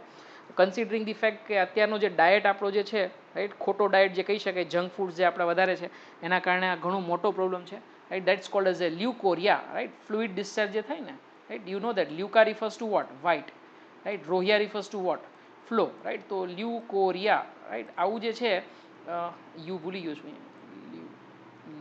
કન્સિડરિંગ ધી ફેક્ટ કે અત્યારનો જે ડાયટ આપણો જે છે, રાઈટ, ખોટો ડાયટ જે કહી શકાય, જંક ફૂડ જે આપણા વધારે છે, એના કારણે આ ઘણો મોટો પ્રોબ્લેમ છે, right? That's called as a leucorrhoea, right? Fluid discharge જે થાય ને, right, you know that leuco refers to what? White, right? Rhoea refers to what? Flow, right? તો લ્યુકોરિયા, રાઈટ, આવું જે છે, યુ ભૂલી ગયો છું,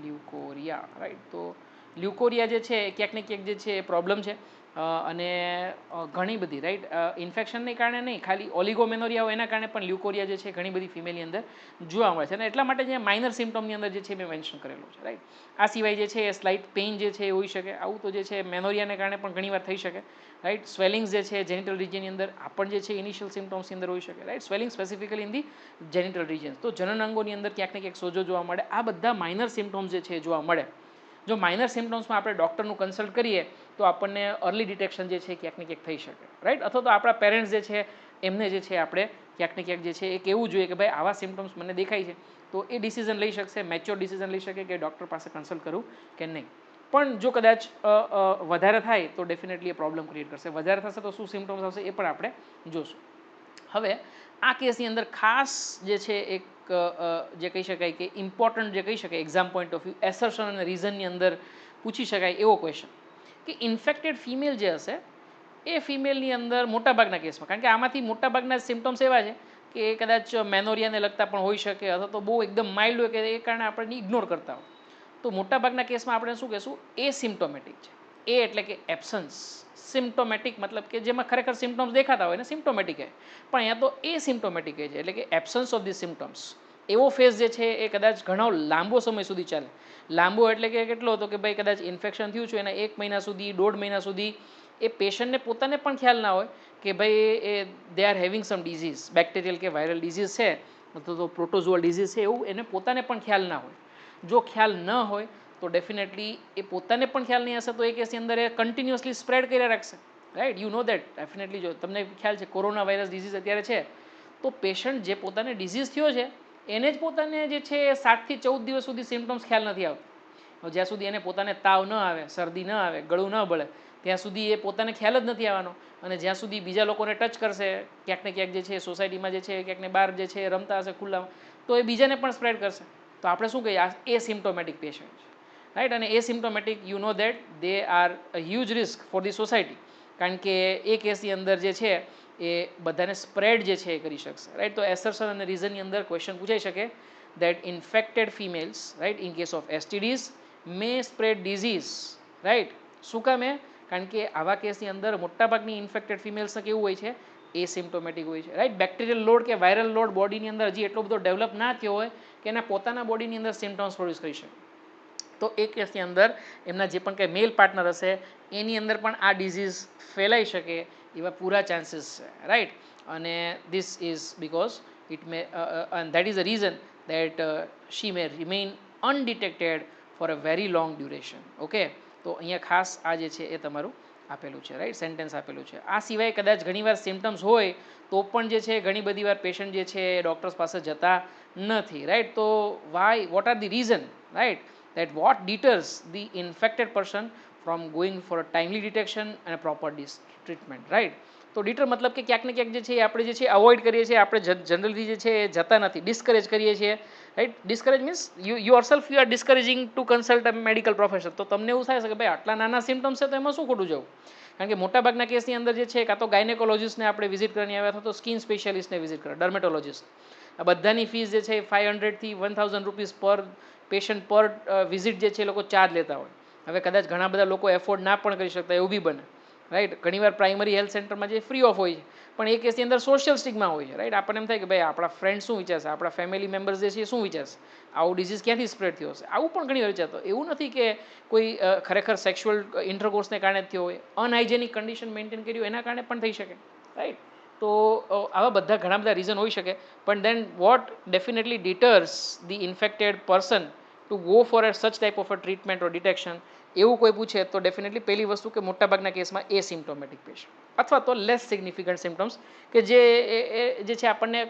લ્યુકોરિયા, રાઈટ? તો લ્યુકોરિયા જે છે એ ક્યાંક ને ક્યાંક જે છે એ પ્રોબ્લેમ છે, અને ઘણી બધી, રાઈટ, ઇન્ફેક્શનને કારણે નહીં, ખાલી ઓલિગોમેનોરિયા હોય એના કારણે પણ લ્યુકોરિયા જે છે ઘણી બધી ફિમેલની અંદર જોવા મળે છે, અને એટલા માટે જે માઇનર સિમ્ટમની અંદર જે છે મેં મેન્શન કરેલું છે, રાઈટ? આ સિવાય જે છે એ સ્લાઇટ પેઇન જે છે એ હોઈ શકે. આવું તો જે છે મેનોરિયાને કારણે પણ ઘણીવાર થઈ શકે, રાઈટ? સ્વેલિંગ્સ જે છે જેનિટલ રિજિયનની અંદર આ પણ જે છે ઇનિશિયલ સિમ્ટમ્સની અંદર હોઈ શકે, right? Swelling specifically in the genital regions, તો જનન અંગોની અંદર ક્યાંક ને ક્યાંક સોજો જોવા મળે. આ બધા માઇનર સિમ્ટમ્સ જે છે જોવા મળે. જો માઇનર સિમ્ટમ્સમાં આપણે ડૉક્ટરનું કન્સલ્ટ કરીએ તો આપણને અર્લી ડિટેક્શન જે છે ક્યાંક ને ક્યાંક થઈ શકે, રાઈટ? અથવા તો આપણા પેરેન્ટ્સ જે છે એમને જે છે આપણે ક્યાંક ને ક્યાંક જે છે એ કહેવું જોઈએ કે ભાઈ આવા સિમ્ટમ્સ મને દેખાય છે, તો એ ડિસિઝન લઈ શકશે, મેચ્યોર ડિસિઝન લઈ શકે કે ડૉક્ટર પાસે કન્સલ્ટ કરું કે નહીં. પણ જો કદાચ વધારે થાય તો ડેફિનેટલી એ પ્રોબ્લેમ ક્રિએટ કરશે. વધારે થશે તો શું સિમ્ટમ્સ આવશે એ પણ આપણે જોશું. હવે આ કેસની અંદર ખાસ જે છે એક જે કહી શકાય કે ઇમ્પોર્ટન્ટ જે કહી શકાય એક્ઝામ પોઈન્ટ ઓફ વ્યૂ, એસર્શન અને રીઝનની અંદર પૂછી શકાય એવો ક્વેશ્ચન કે ઇન્ફેક્ટેડ ફિમેલ જે હશે એ ફિમેલની અંદર મોટાભાગના કેસમાં, કારણ કે આમાંથી મોટાભાગના સિમ્ટમ્સ એવા છે કે એ કદાચ મેનોરિયાને લગતા પણ હોઈ શકે, અથવા તો બહુ એકદમ માઇલ્ડ હોય કે એ કારણે આપણે ઇગ્નોર કરતા હોય. તો મોટાભાગના કેસમાં આપણે શું કહેશું? એ સિમ્ટોમેટિક છે. એ એટલે કે એબ્સન્સ. સિમ્ટોમેટિક મતલબ કે જેમાં ખરેખર સિમ્ટમ્સ દેખાતા હોય ને સિમ્ટોમેટિક છે, પણ અહીંયા તો એ સિમ્ટોમેટિક છે, એટલે કે એબ્સન્સ ઓફ ધી સિમ્ટમ્સ. એવો ફેઝ જે છે એ કદાચ ઘણો લાંબો સમય સુધી ચાલે. લાંબો એટલે કે કેટલો હતો કે ભાઈ કદાચ ઇન્ફેક્શન થયું છે એના 1 મહિના સુધી, 1.5 મહિના સુધી એ પેશન્ટને પોતાને પણ ખ્યાલ ના હોય કે ભાઈ એ they are having some disease, bacterial કે વાયરલ ડિઝીઝ છે અથવા તો પ્રોટોઝોઅલ ડિઝીઝ છે, એવું એને પોતાને પણ ખ્યાલ ના હોય. જો ખ્યાલ ન હોય તો ડેફિનેટલી એ પોતાને પણ ખ્યાલ નહીં હશે તો એ કેસની અંદર એ કન્ટિન્યુઅસલી સ્પ્રેડ કર્યા રાખશે, right? You know that definitely. જો તમને ખ્યાલ છે કોરોના વાયરસ ડિઝીઝ અત્યારે છે, તો પેશન્ટ જે પોતાને ડિઝીઝ થયો છે એને જ પોતાને જે છે 7 થી 14 દિવસ સુધી સિમ્ટમ્સ ખ્યાલ નથી આવતા. જ્યાં સુધી એને પોતાને તાવ ન આવે, શરદી ન આવે, ગળું ન બળે, ત્યાં સુધી એ પોતાને ખ્યાલ જ નથી આવવાનો. અને જ્યાં સુધી બીજા લોકોને ટચ કરશે ક્યાંક ને ક્યાંક જે છે સોસાયટીમાં જે છે ક્યાંક ને બહાર જે છે રમતા હશે ખુલ્લામાં, તો એ બીજાને પણ સ્પ્રેડ કરશે. તો આપણે શું કહીએ? આ એસિમ્પ્ટોમેટિક પેશન્ટ છે, રાઈટ? અને asymptomatic you know that they are a huge risk for the society, કારણ કે એ કેસની અંદર જે છે એ બધાને સ્પ્રેડ જે છે એ કરી શકશે, રાઈટ? તો એસર્શન અને રીઝનની અંદર ક્વેશ્ચન પૂછાઈ શકે that infected females, right, in case of STDs may spread disease, right? શું કામે? કારણ કે આવા કેસની અંદર મોટાભાગની ઇન્ફેક્ટેડ ફિમેલ્સને કેવું હોય છે? એસિમ્પ્ટોમેટિક હોય છે, રાઈટ? બેક્ટેરિયલ લોડ કે વાયરલ લોડ બોડીની અંદર હજી એટલો બધો ડેવલપ ના થયો હોય કે એના પોતાના બોડીની અંદર સિમ્ટમ્સ પ્રોડ્યુસ કરી શકે. તો એ કેસની અંદર એમના જે પણ કંઈ મેલ પાર્ટનર હશે એની અંદર પણ આ ડિઝીઝ ફેલાઈ શકે એવા પૂરા ચાન્સીસ છે, રાઈટ? અને this is because it may and that is the reason that she may remain undetected for a very long duration. Okay, તો અહીંયા ખાસ આ જે છે એ તમારું આપેલું છે, રાઈટ? સેન્ટેન્સ આપેલું છે. આ સિવાય કદાચ ઘણીવાર સિમ્ટમ્સ હોય તો પણ જે છે ઘણી બધી વાર પેશન્ટ જે છે એ ડૉક્ટર્સ પાસે જતા નથી, રાઈટ? તો why, what are the reason, right? that what deters the infected person from going for a timely detection and a proper treatment, right? તો ડીટર મતલબ કે ક્યાંક ને ક્યાંક જે છે આપણે જે છે અવોઇડ કરીએ છીએ, આપણે જનરલી જે છે એ જતા નથી, ડિસ્કરેજ કરીએ છીએ, right? Discourage means you yourself you are discouraging to consult a medical professional. તો તમને એવું થાય છે કે ભાઈ આટલા નાના સિમ્ટમ્સ છે તો એમાં શું ખોટું જવું, કારણ કે મોટાભાગના કેસની અંદર જે છે કાં તો ગાયનેકોલોજીસ્ટને આપણે વિઝિટ કરવાની આવે અથવા તો સ્કિન સ્પેશિયાલિસ્ટને વિઝિટ કરે, ડર્મેટોલોજીસ્ટ. આ બધાની ફીસ જે છે 500થી 1000 રૂપીસ પર પેશન્ટ પર વિઝિટ જે છે એ લોકો ચાર્જ લેતા હોય. હવે કદાચ ઘણા બધા લોકો એફોર્ડ ના પણ કરી શકતા એવું બી બને, રાઈટ. ઘણીવાર પ્રાઇમરી હેલ્થ સેન્ટરમાં જે ફ્રી ઓફ હોય છે, પણ એ કેસની અંદર સોશિયલ સ્ટિગ્મા હોય છે, રાઈટ. આપણને એમ થાય કે ભાઈ આપણા ફ્રેન્ડ શું વિચારશે, આપણા ફેમિલી મેમ્બર્સ જે છે એ શું વિચારશે, આવું ડિઝીઝ ક્યાંથી સ્પ્રેડ થયો હશે, આવું પણ ઘણી વાર વિચારતો. એવું નથી કે કોઈ ખરેખર સેક્સ્યુઅલ ઇન્ટરકોર્સને કારણે જ થયો હોય, અનહાઇજેનિક કન્ડિશન મેન્ટેન કર્યું એના કારણે પણ થઈ શકે, રાઈટ. તો આવા બધા ઘણા બધા રીઝન હોઈ શકે, પણ then what definitely deters the infected person to go for a such type of a treatment or detection, એવું કોઈ પૂછે તો ડેફિનેટલી પહેલી વસ્તુ કે મોટાભાગના કેસમાં એ સિમ્ટોમેટિક પેશન્ટ અથવા તો લેસ સિગ્નિફિકન્ટ સિમ્ટમ્સ કે જે છે આપણને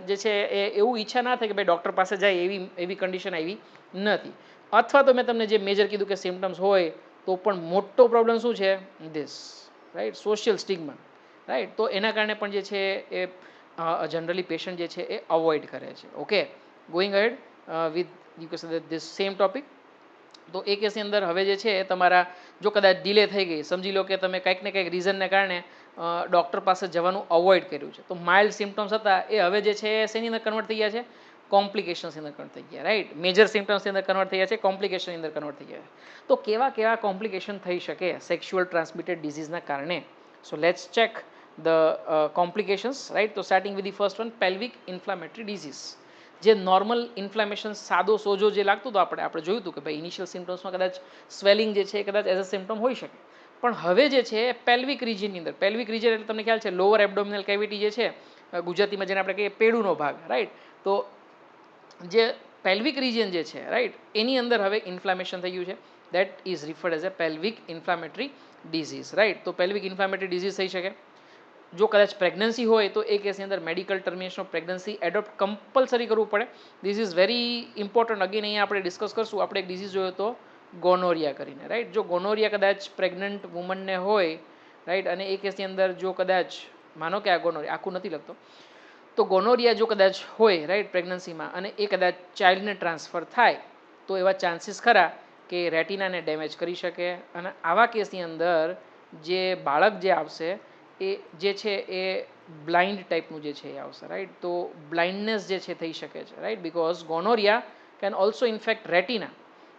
જે છે એ એવું ઈચ્છા ના થાય કે ભાઈ ડૉક્ટર પાસે જાય એવી કન્ડિશન આવી નથી. અથવા તો મેં તમને જે મેજર કીધું કે સિમ્ટમ્સ હોય તો પણ મોટો પ્રોબ્લેમ શું છે, this, right, social stigma, right. તો એના કારણે પણ જે છે એ જનરલી પેશન્ટ જે છે એ અવોઇડ કરે છે. Okay, going ahead with you કે સે ધીસ સેમ ટોપિક. તો એ કેસની અંદર હવે જે છે તમારા જો કદાચ ડિલે થઈ ગઈ, સમજી લો કે તમે કંઈક ને કંઈક રીઝનને કારણે ડૉક્ટર પાસે જવાનું અવોઇડ કર્યું છે, તો માઇલ્ડ સિમ્ટમ્સ હતા એ હવે જે છે શેની અંદર કન્વર્ટ થઈ ગયા છે, કોમ્પ્લિકેશન્સની અંદર કન્વર્ટ થઈ ગયા, રાઈટ. મેજર સિમ્ટમ્સની અંદર કન્વર્ટ થઈ ગયા છે, કોમ્પ્લિકેશનની અંદર કન્વર્ટ થઈ ગયા છે. તો કેવા કેવા કોમ્પ્લિકેશન થઈ શકે સેક્સ્યુઅલ ટ્રાન્સમિટેડ ડિઝીઝના કારણે? So let's check the complications, right. તો starting with the first one, pelvic inflammatory disease. જે નોર્મલ ઇન્ફ્લામેશન, સાદો સોજો જે લાગતું હતું આપણે જોયું હતું કે ભાઈ ઇનિશિયલ સિમ્ટમ્સમાં કદાચ સ્વેલિંગ જે છે કદાચ એઝ અ સિમ્ટમ હોઈ શકે, પણ હવે જે છે પેલ્વિક રિજનની અંદર, પેલ્વિક રિજન એટલે તમને ખ્યાલ છે લોઅર એબડોમિનલ કેવિટી જે છે, ગુજરાતીમાં જેને આપણે કહીએ પેડુનો ભાગ, રાઈટ. તો જે પેલ્વિક રિજન જે છે, રાઈટ, એની અંદર હવે ઇન્ફ્લામેશન થઈ ગયું છે, that is referred as a pelvic inflammatory disease, right. તો પેલ્વિક ઇન્ફ્લામેટરી ડિઝીઝ થઈ શકે. જો કદાચ પ્રેગ્નન્સી હોય તો એ કેસની અંદર medical termination of pregnancy adopt compulsory કરવું પડે. This is very important. Again અહીંયા આપણે ડિસ્કસ કરશું. આપણે એક ડિઝીઝ જોયો તો ગોનોરિયા કરીને, રાઈટ. જો ગોનોરિયા કદાચ પ્રેગ્નન્ટ વુમનને હોય, રાઈટ, અને એ કેસની અંદર જો કદાચ માનો કે આ ગોનોરિયા આખું નથી લખતો, તો ગોનોરિયા જો કદાચ હોય, રાઈટ, પ્રેગ્નન્સીમાં, અને એ કદાચ ચાઇલ્ડને ટ્રાન્સફર થાય તો એવા ચાન્સીસ ખરા કે રેટિનાને ડેમેજ કરી શકે. અને આવા કેસની અંદર જે બાળક જે આવશે એ જે છે એ બ્લાઇન્ડ ટાઈપનું જે છે એ આવશે, રાઈટ. તો બ્લાઇન્ડનેસ જે છે થઈ શકે છે, right, because gonorrhoea can also infect retina.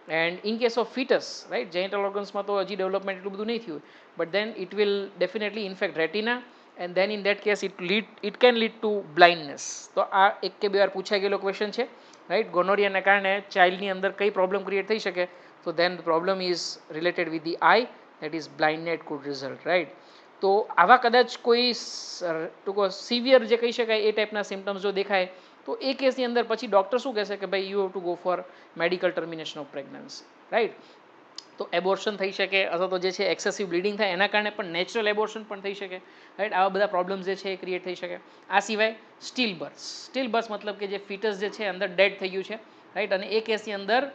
And in case of foetus, right, genital ઓર્ગન્સમાં તો હજી ડેવલપમેન્ટ એટલું બધું નહીં થયું, but then it will definitely infect retina, and then in that case it can lead to blindness. તો આ એક કે બે વાર પૂછાઈ ગયેલો ક્વેશ્ચન છે, રાઈટ. ગોનોરિયાના કારણે ચાઇલ્ડની અંદર કઈ પ્રોબ્લેમ ક્રિએટ થઈ શકે? તો then the problem is related with the eye, that is blindness could result, right. તો આવા કદાચ કોઈ ટૂંકો સિવિયર જે કહી શકાય એ ટાઈપના સિમ્ટમ્સ જો દેખાય તો એ કેસની અંદર પછી ડૉક્ટર શું કહેશે કે ભાઈ you have to go four medical termination of pregnancy, right. તો એબોર્શન થઈ શકે, અથવા તો જે છે એક્સેસિવ બ્લીડિંગ થાય એના કારણે પણ નેચરલ એબોર્શન પણ થઈ શકે, રાઈટ. આવા બધા પ્રોબ્લેમ્સ જે છે એ ક્રિએટ થઈ શકે. આ સિવાય સ્ટીલ બર્થ. સ્ટીલ બર્થ મતલબ કે જે ફિટસ જે છે અંદર ડેડ થઈ ગયું છે, રાઈટ, અને એ કેસની અંદર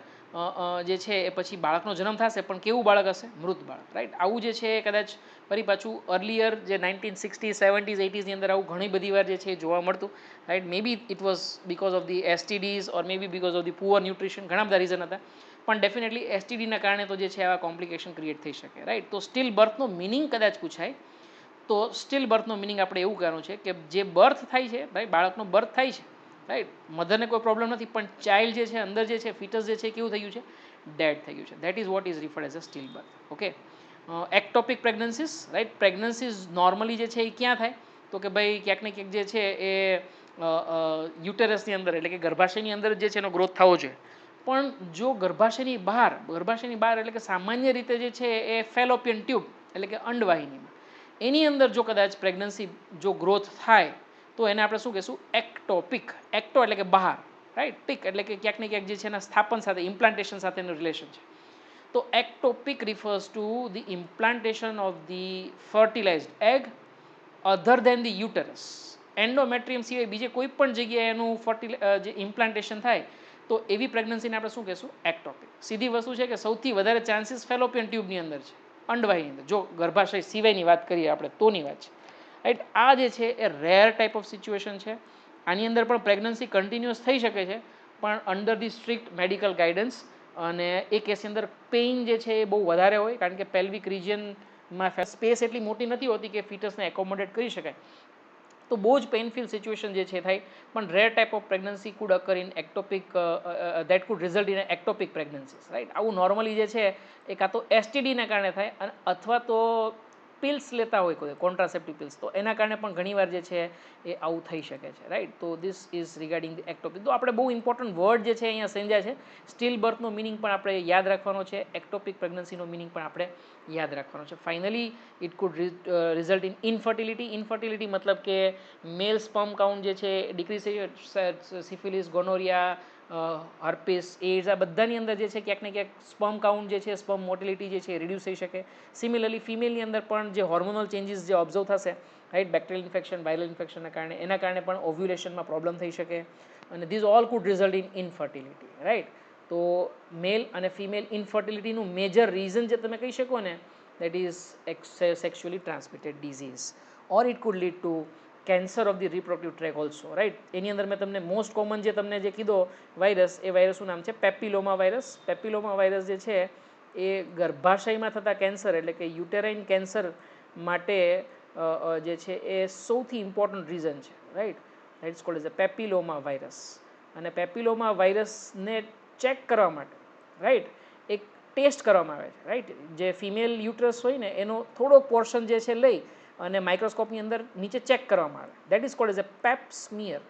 જે છે એ પછી બાળકનો જન્મ થશે, પણ કેવું બાળક હશે? મૃત બાળક, રાઈટ. આવું જે છે એ કદાચ ફરી પાછું અર્લિયર જે 1960s 70s 80sની અંદર આવું ઘણી બધી વાર જે છે એ જોવા મળતું, right. Maybe it was because of the STDs or maybe because of the poor nutrition, ઘણા બધા રીઝન હતા, પણ ડેફિનેટલી એસટીડીના કારણે તો જે છે આવા કોમ્પ્લિકેશન ક્રિએટ થઈ શકે, રાઈટ. તો સ્ટીલ બર્થનો મિનિંગ કદાચ પૂછાય તો સ્ટીલ બર્થનો મિનિંગ આપણે એવું કહેવાનું છે કે જે બર્થ થાય છે, ભાઈ બાળકનો બર્થ થાય છે, રાઈટ, મધરને કોઈ પ્રોબ્લેમ નથી, પણ ચાઇલ્ડ જે છે અંદર જે છે ફિટસ જે છે કેવું થઈ ગયું છે? ડેડ થઈ ગયું છે. That is what is referred as a still birth. Okay. Ectopic pregnancies, right. Pregnancies normally જે છે એ ક્યાં થાય? તો કે ભાઈ ક્યાંક ને ક્યાંક જે છે એ યુટેરસની અંદર એટલે કે ગર્ભાશયની અંદર જે છે એનો ગ્રોથ થવો જોઈએ. પણ જો ગર્ભાશયની બહાર એટલે કે સામાન્ય રીતે જે છે એ ફેલોપિયન ટ્યુબ એટલે કે અંડવાહિનીમાં એની અંદર જો કદાચ પ્રેગ્નન્સી જો ગ્રોથ થાય તો એને આપણે શું કહીશું? એક્ટોપિક. એક્ટો એટલે કે બહાર, રાઈટ, પિક એટલે કે ક્યાંક ને ક્યાંક જે છે એના સ્થાપન સાથે ઇમ્પ્લાન્ટેશન સાથેનું રિલેશન છે. તો ectopic refers to the implantation of the fertilised egg other than the uterus. Endometrium સિવાય બીજે કોઈ પણ જગ્યાએ એનું જે ઇમ્પ્લાન્ટેશન થાય તો એવી પ્રેગ્નન્સીને આપણે શું કહીશું? એક્ટોપિક. સીધી વસ્તુ છે કે સૌથી વધારે ચાન્સીસ ફેલોપિયન ટ્યુબની અંદર છે, અંડવાહિની અંદર, જો ગર્ભાશય સિવાયની વાત કરીએ આપણે તોની વાત છે, રાઈટ. આ જે છે એ રેર ટાઈપ ઓફ સિચ્યુએશન છે. આની અંદર પણ પ્રેગ્નન્સી કન્ટિન્યુઅસ થઈ શકે છે, પણ under the strict medical guidance. અને એ કેસની અંદર પેઇન જે છે એ બહુ વધારે હોય, કારણ કે પેલ્વિક રિજન માં સ્પેસ એટલી મોટી નથી હોતી કે ફિટસને એકોમોડેટ કરી શકાય, તો બહુ જ પેઇનફુલ સિચ્યુએશન જે છે થાય. પણ rare type of pregnancy could occur in ectopic, that could result in ectopic pregnancies, right. આવું નોર્મલી જે છે એ કાં તો એસટીડીના કારણે થાય અને અથવા તો પિલ્સ લેતા હોય કોઈ કોન્ટ્રાસેપ્ટિવ પિલ્સ, તો એના કારણે પણ ઘણીવાર જે છે એ આવું થઈ શકે છે, રાઈટ. તો this is regarding the ectopic. તો આપણે બહુ ઇમ્પોર્ટન્ટ વર્ડ જે છે અહીંયા સમજ્યા છે. સ્ટીલ બર્થનો મિનિંગ પણ આપણે યાદ રાખવાનો છે, એક્ટોપિક પ્રેગ્નન્સીનો મિનિંગ પણ આપણે યાદ રાખવાનો છે. Finally it could result in infertility. Infertility મતલબ કે મેલ સ્પર્મ કાઉન્ટ જે છે ડિક્રીઝ થઈ જાય. સિફિલિસ, ગોનોરિયા, હર્પીસ, એડ્સ, આ બધાની અંદર જે છે ક્યાંક ને ક્યાંક સ્પર્મ કાઉન્ટ જે છે, સ્પર્મ મોટિલિટી જે છે રિડ્યુસ થઈ શકે. સિમિલરલી ફિમેલની અંદર પણ જે હોર્મોનલ ચેન્જીસ જે ઓબ્ઝર્વ થશે, રાઈટ, બેક્ટેરિયલ ઇન્ફેક્શન, વાયરલ ઇન્ફેક્શનના કારણે, એના કારણે પણ ઓવ્યુલેશનમાં પ્રોબ્લેમ થઈ શકે. અને this all food result in infertility, right. તો મેલ અને ફિમેલ ઇનફર્ટિલિટીનું મેજર રીઝન જે તમે કહી શકો ને, that is sexually transmitted disease, or it could lead to cancer of the reproductive tract also, right. એની અંદર મેં તમને મોસ્ટ કોમન જે તમને જે કીધો વાયરસ, એ વાયરસનું નામ છે પેપિલોમા વાયરસ. પેપિલોમા વાયરસ જે છે એ ગર્ભાશયમાં થતા કેન્સર, એટલે કે યુટેરાઇન કેન્સર માટે જે છે એ સૌથી ઇમ્પોર્ટન્ટ રીઝન છે, right. That is called as a papilloma virus. અને પેપિલોમા વાયરસને ચેક કરવા માટે, રાઈટ, એક ટેસ્ટ કરવામાં આવે છે, રાઈટ. જે ફિમેલ યુટ્રસ હોય ને એનો થોડોક પોર્શન જે છે લઈ અને માઇક્રોસ્કોપની અંદર નીચે ચેક કરવામાં આવે, that is called as a pap smear.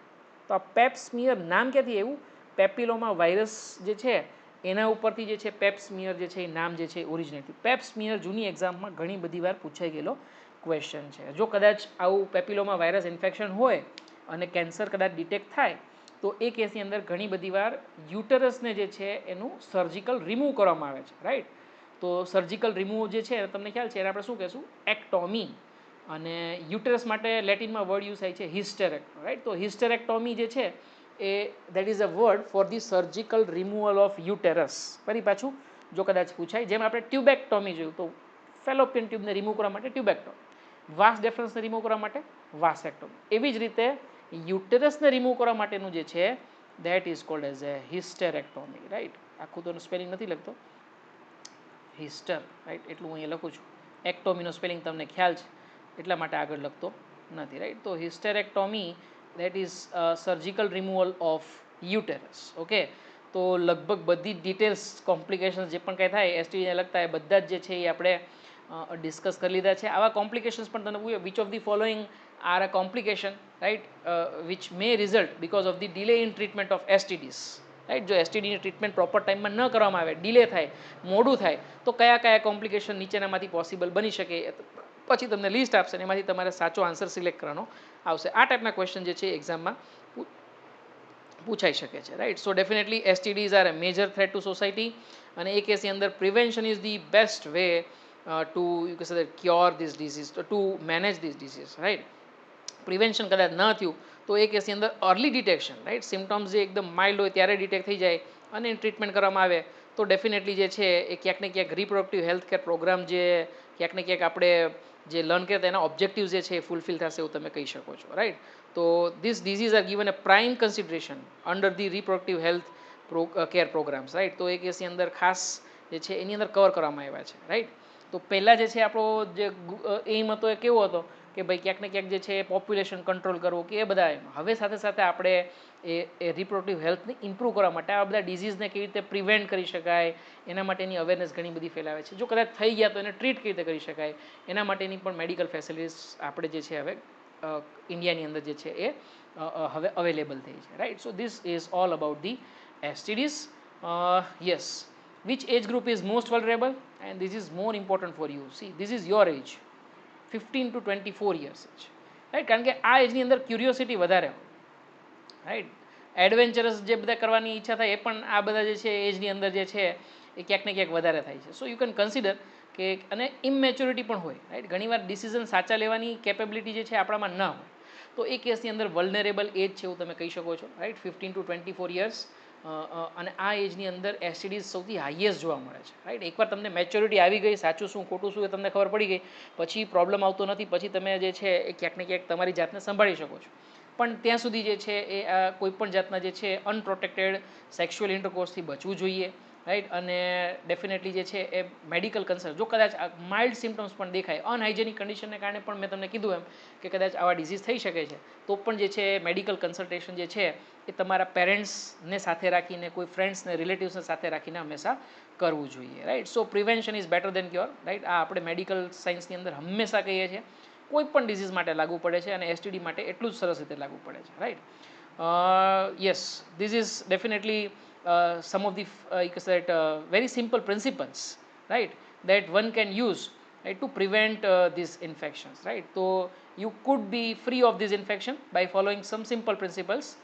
તો આ પેપ સ્મિયર નામ ક્યાંથી એવું? પેપિલોમા વાયરસ જે છે એના ઉપરથી જે છે પેપ સ્મિયર જે છે એ નામ જે છે ઓરિજિનેટ. પેપ સ્મિયર જૂની એક્ઝામમાં ઘણી બધી વાર પૂછાઈ ગયેલો ક્વેશ્ચન છે. જો કદાચ આવું પેપિલોમા વાયરસ ઇન્ફેક્શન હોય અને કેન્સર કદાચ ડિટેક્ટ થાય, તો એ કેસની અંદર ઘણી બધી વાર યુટરસને જે છે એનું સર્જિકલ રિમૂવ કરવામાં આવે છે, રાઈટ. તો સર્જિકલ રિમૂવ જે છે તમને ખ્યાલ છે એને આપણે શું કહેશું? એક્ટોમી. અને યુટરસ માટે લેટિનમાં વર્ડ યુઝ થાય છે હિસ્ટેરેક્ટોમી, રાઈટ. તો હિસ્ટેરેક્ટોમી જે છે એ that is a word for the surgical removal of uterus. ફરી પાછું જો કદાચ પૂછાય, જેમ આપણે ટ્યુબેક્ટોમી જોયું, તો ફેલોપિયન ટ્યુબને રિમૂવ કરવા માટે ટ્યુબેક્ટોમી, વાસ ડેફરન્સને રિમૂવ કરવા માટે વાસેક્ટોમી. એવી જ રીતે યુટેરસને રિમૂવ કરવા માટેનું જે છે that is called as a hysterectomy, right. આખું તો સ્પેલિંગ નથી લખતો, હિસ્ટર, રાઈટ, એટલું હું અહીંયા લખું છું. એક્ટોમીનો સ્પેલિંગ તમને ખ્યાલ છે એટલા માટે આગળ લખતો નથી, રાઈટ. તો hysterectomy that is surgical removal of uterus, okay. તો લગભગ બધી ડિટેલ્સ, કોમ્પ્લિકેશન્સ જે પણ કંઈ થાય એસટીડીને લગતા, એ બધા જ જે છે એ આપણે ડિસ્કસ કરી લીધા છે. આવા કોમ્પ્લિકેશન્સ પણ તમને પૂછ્યું, which of the following are a complication, right, which may result because of the delay in treatment of STDs, right. જો એસટીડીની ટ્રીટમેન્ટ પ્રોપર ટાઈમમાં ન કરવામાં આવે, ડિલે થાય, મોડું થાય, તો કયા કયા કોમ્પ્લિકેશન નીચેનામાંથી પોસિબલ બની શકે, પછી તમને લિસ્ટ આપશે અને એમાંથી તમારે સાચો આન્સર સિલેક્ટ કરવાનો આવશે. આ ટાઈપના ક્વેશ્ચન જે છે એક્ઝામમાં પૂછાઈ શકે છે, right. So definitely STDs are a major threat to society, અને એ કેસની અંદર prevention is the best way to you કે say cure this disease, to manage this disease, right. Prevention કદાચ ન થયું તો એ કેસની અંદર અર્લી ડિટેક્શન, રાઈટ, સિમ્ટમ્સ જે એકદમ માઇલ્ડ હોય ત્યારે ડિટેક્ટ થઈ જાય અને ટ્રીટમેન્ટ કરવામાં આવે, તો ડેફિનેટલી જે છે એ ક્યાંક ને ક્યાંક રિપ્રોડક્ટિવ હેલ્થ કેર પ્રોગ્રામ જે ક્યાંક ને ક્યાંક આપણે જે લર્ન કર્યા એના ઓબ્જેક્ટિવ્સ જે છે એ ફૂલફિલ થશે એવું તમે કહી શકો છો, રાઈટ. તો this disease are given a prime consideration under the reproductive health care programmes, right. તો એ કેસની અંદર ખાસ જે છે એની અંદર કવર કરવામાં આવ્યા છે, રાઈટ. તો પહેલાં જે છે આપણો જે એમ હતો એ કેવો હતો કે ભાઈ ક્યાંક ને ક્યાંક જે છે પોપ્યુલેશન કંટ્રોલ કરવું કે એ બધા એમ. હવે સાથે સાથે આપણે એ રિપ્રોડક્ટિવ હેલ્થને ઇમ્પ્રૂવ કરવા માટે આ બધા ડિઝીઝને કેવી રીતે પ્રિવેન્ટ કરી શકાય એના માટેની અવેરનેસ ઘણી બધી ફેલાવે છે. જો કદાચ થઈ ગયા તો એને ટ્રીટ કેવી રીતે કરી શકાય એના માટેની પણ મેડિકલ ફેસિલિટીઝ આપણે જે છે હવે ઇન્ડિયાની અંદર જે છે એ હવે અવેલેબલ થઈ છે, right. So this is all about the STDs. Yes, which age group is most vulnerable, and this is more important for you. See, this is your age, 15 to 24 years age, right. કારણ કે આ એજની અંદર curiosity વધારે હોય, right. Adventurous જે બધા કરવાની ઈચ્છા થાય એ પણ આ બધા જે છે એજની અંદર જે છે એ ક્યાંક ને ક્યાંક વધારે થાય છે. સો યુ કેન કન્સિડર કે, અને ઇમેચ્યોરિટી પણ હોય, રાઈટ. ઘણીવાર ડિસિઝન સાચા લેવાની કેપેબિલિટી જે છે આપણામાં ન હોય, તો એ કેસની અંદર વલ્નરેબલ એજ છે એવું તમે કહી શકો છો, રાઈટ. 15 to 24 years. અને આ એજની અંદર એસટીડીઝ સૌથી હાઈએસ્ટ જોવા મળે છે, રાઈટ. એકવાર તમને મેચ્યોરિટી આવી ગઈ, સાચું શું ખોટું શું એ તમને ખબર પડી ગઈ, પછી પ્રોબ્લેમ આવતો નથી, પછી તમે જે છે એ ક્યાંક ને ક્યાંક તમારી જાતને સંભાળી શકો છો. પણ ત્યાં સુધી જે છે એ કોઈ પણ જાતના જે છે અનપ્રોટેક્ટેડ સેક્સ્યુઅલ ઇન્ટરકોર્સથી બચવું જોઈએ, રાઈટ. અને ડેફિનેટલી જે છે એ મેડિકલ કન્સલ્ટ, જો કદાચ માઇલ્ડ સિમ્ટમ્સ પણ દેખાય, અનહાઇજેનિક કન્ડિશનને કારણે પણ મેં તમને કીધું એમ કે કદાચ આવા ડિઝીઝ થઈ શકે છે, તો પણ જે છે મેડિકલ કન્સલ્ટેશન જે છે એ તમારા પેરેન્ટ્સને સાથે રાખીને, કોઈ ફ્રેન્ડ્સને રિલેટિવ્સને સાથે રાખીને હંમેશા કરવું જોઈએ, right. So prevention is better than cure, right. આ આપણે મેડિકલ સાયન્સની અંદર હંમેશા કહીએ છીએ, કોઈ પણ ડિઝીઝ માટે લાગુ પડે છે અને એસટીડી માટે એટલું જ સરસ રીતે લાગુ પડે છે, right. Yes, this is definitely some of the you can say very simple principles, right, that one can use, right, to prevent these infections, right. So you could be free of this infection by following some simple principles.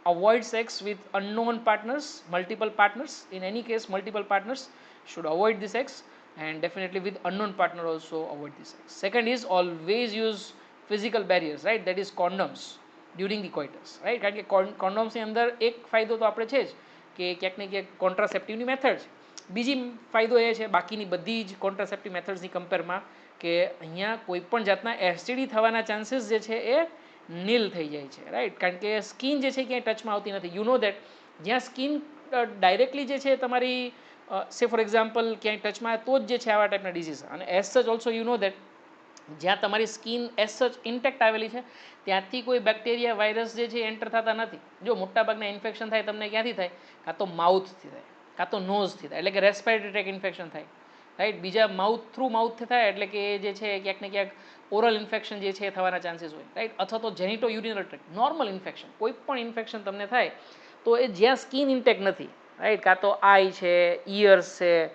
Avoid sex with unknown partners, multiple partners. In any case, multiple partners should avoid the sex, and definitely with unknown partner also avoid the sex. Second is always use physical barriers, right, that is condoms during the coitus, right. કારણ કે કોન્ડોમ્સની અંદર એક ફાયદો તો આપણે છે જ કે ક્યાંક ને ક્યાંક કોન્ટ્રાસેપ્ટિવની મેથડ છે. બીજી ફાયદો એ છે બાકીની બધી જ કોન્ટ્રાસેપ્ટિવ મેથડ્સની કમ્પેરમાં કે અહીંયા કોઈ પણ જાતના એસટીડી થવાના ચાન્સીસ જે છે એ નીલ થઈ જાય છે, રાઈટ. કારણ કે સ્કિન જે છે ક્યાંય ટચમાં આવતી નથી. યુ નો દેટ જ્યાં સ્કિન ડાયરેક્ટલી જે છે તમારી સે ફોર એક્ઝામ્પલ ક્યાંય ટચમાં તો જ જે છે આવા ટાઈપના ડિઝીઝ. અને એઝ સચ ઓલ્સો યુ નો દેટ જ્યાં તમારી સ્કિન એઝ સચ ઇન્ટેક્ટ આવેલી છે ત્યાંથી કોઈ બેક્ટેરિયા વાયરસ જે છે એન્ટર થતા નથી. જો મોટાભાગના ઇન્ફેક્શન થાય તમને ક્યાંથી થાય? કાં તો માઉથથી થાય, કાં તો નોઝથી થાય, એટલે કે રેસ્પિરેટરી ટ્રેક ઇન્ફેક્શન થાય, રાઈટ. બીજા માઉથ થ્રુ માઉથથી થાય એટલે કે જે છે ક્યાંક ને ક્યાંક ઓરલ ઇન્ફેક્શન જે છે થવાના ચાન્સીસ હોય, રાઈટ. અથવા તો જેનિટો યુરિનલ ટ્રેક નોર્મલ ઇન્ફેક્શન, કોઈ પણ ઇન્ફેક્શન તમને થાય તો એ જ્યાં સ્કિન ઇન્ટેક નથી, રાઈટ. કાં તો આઈ છે, ઇયર્સ છે,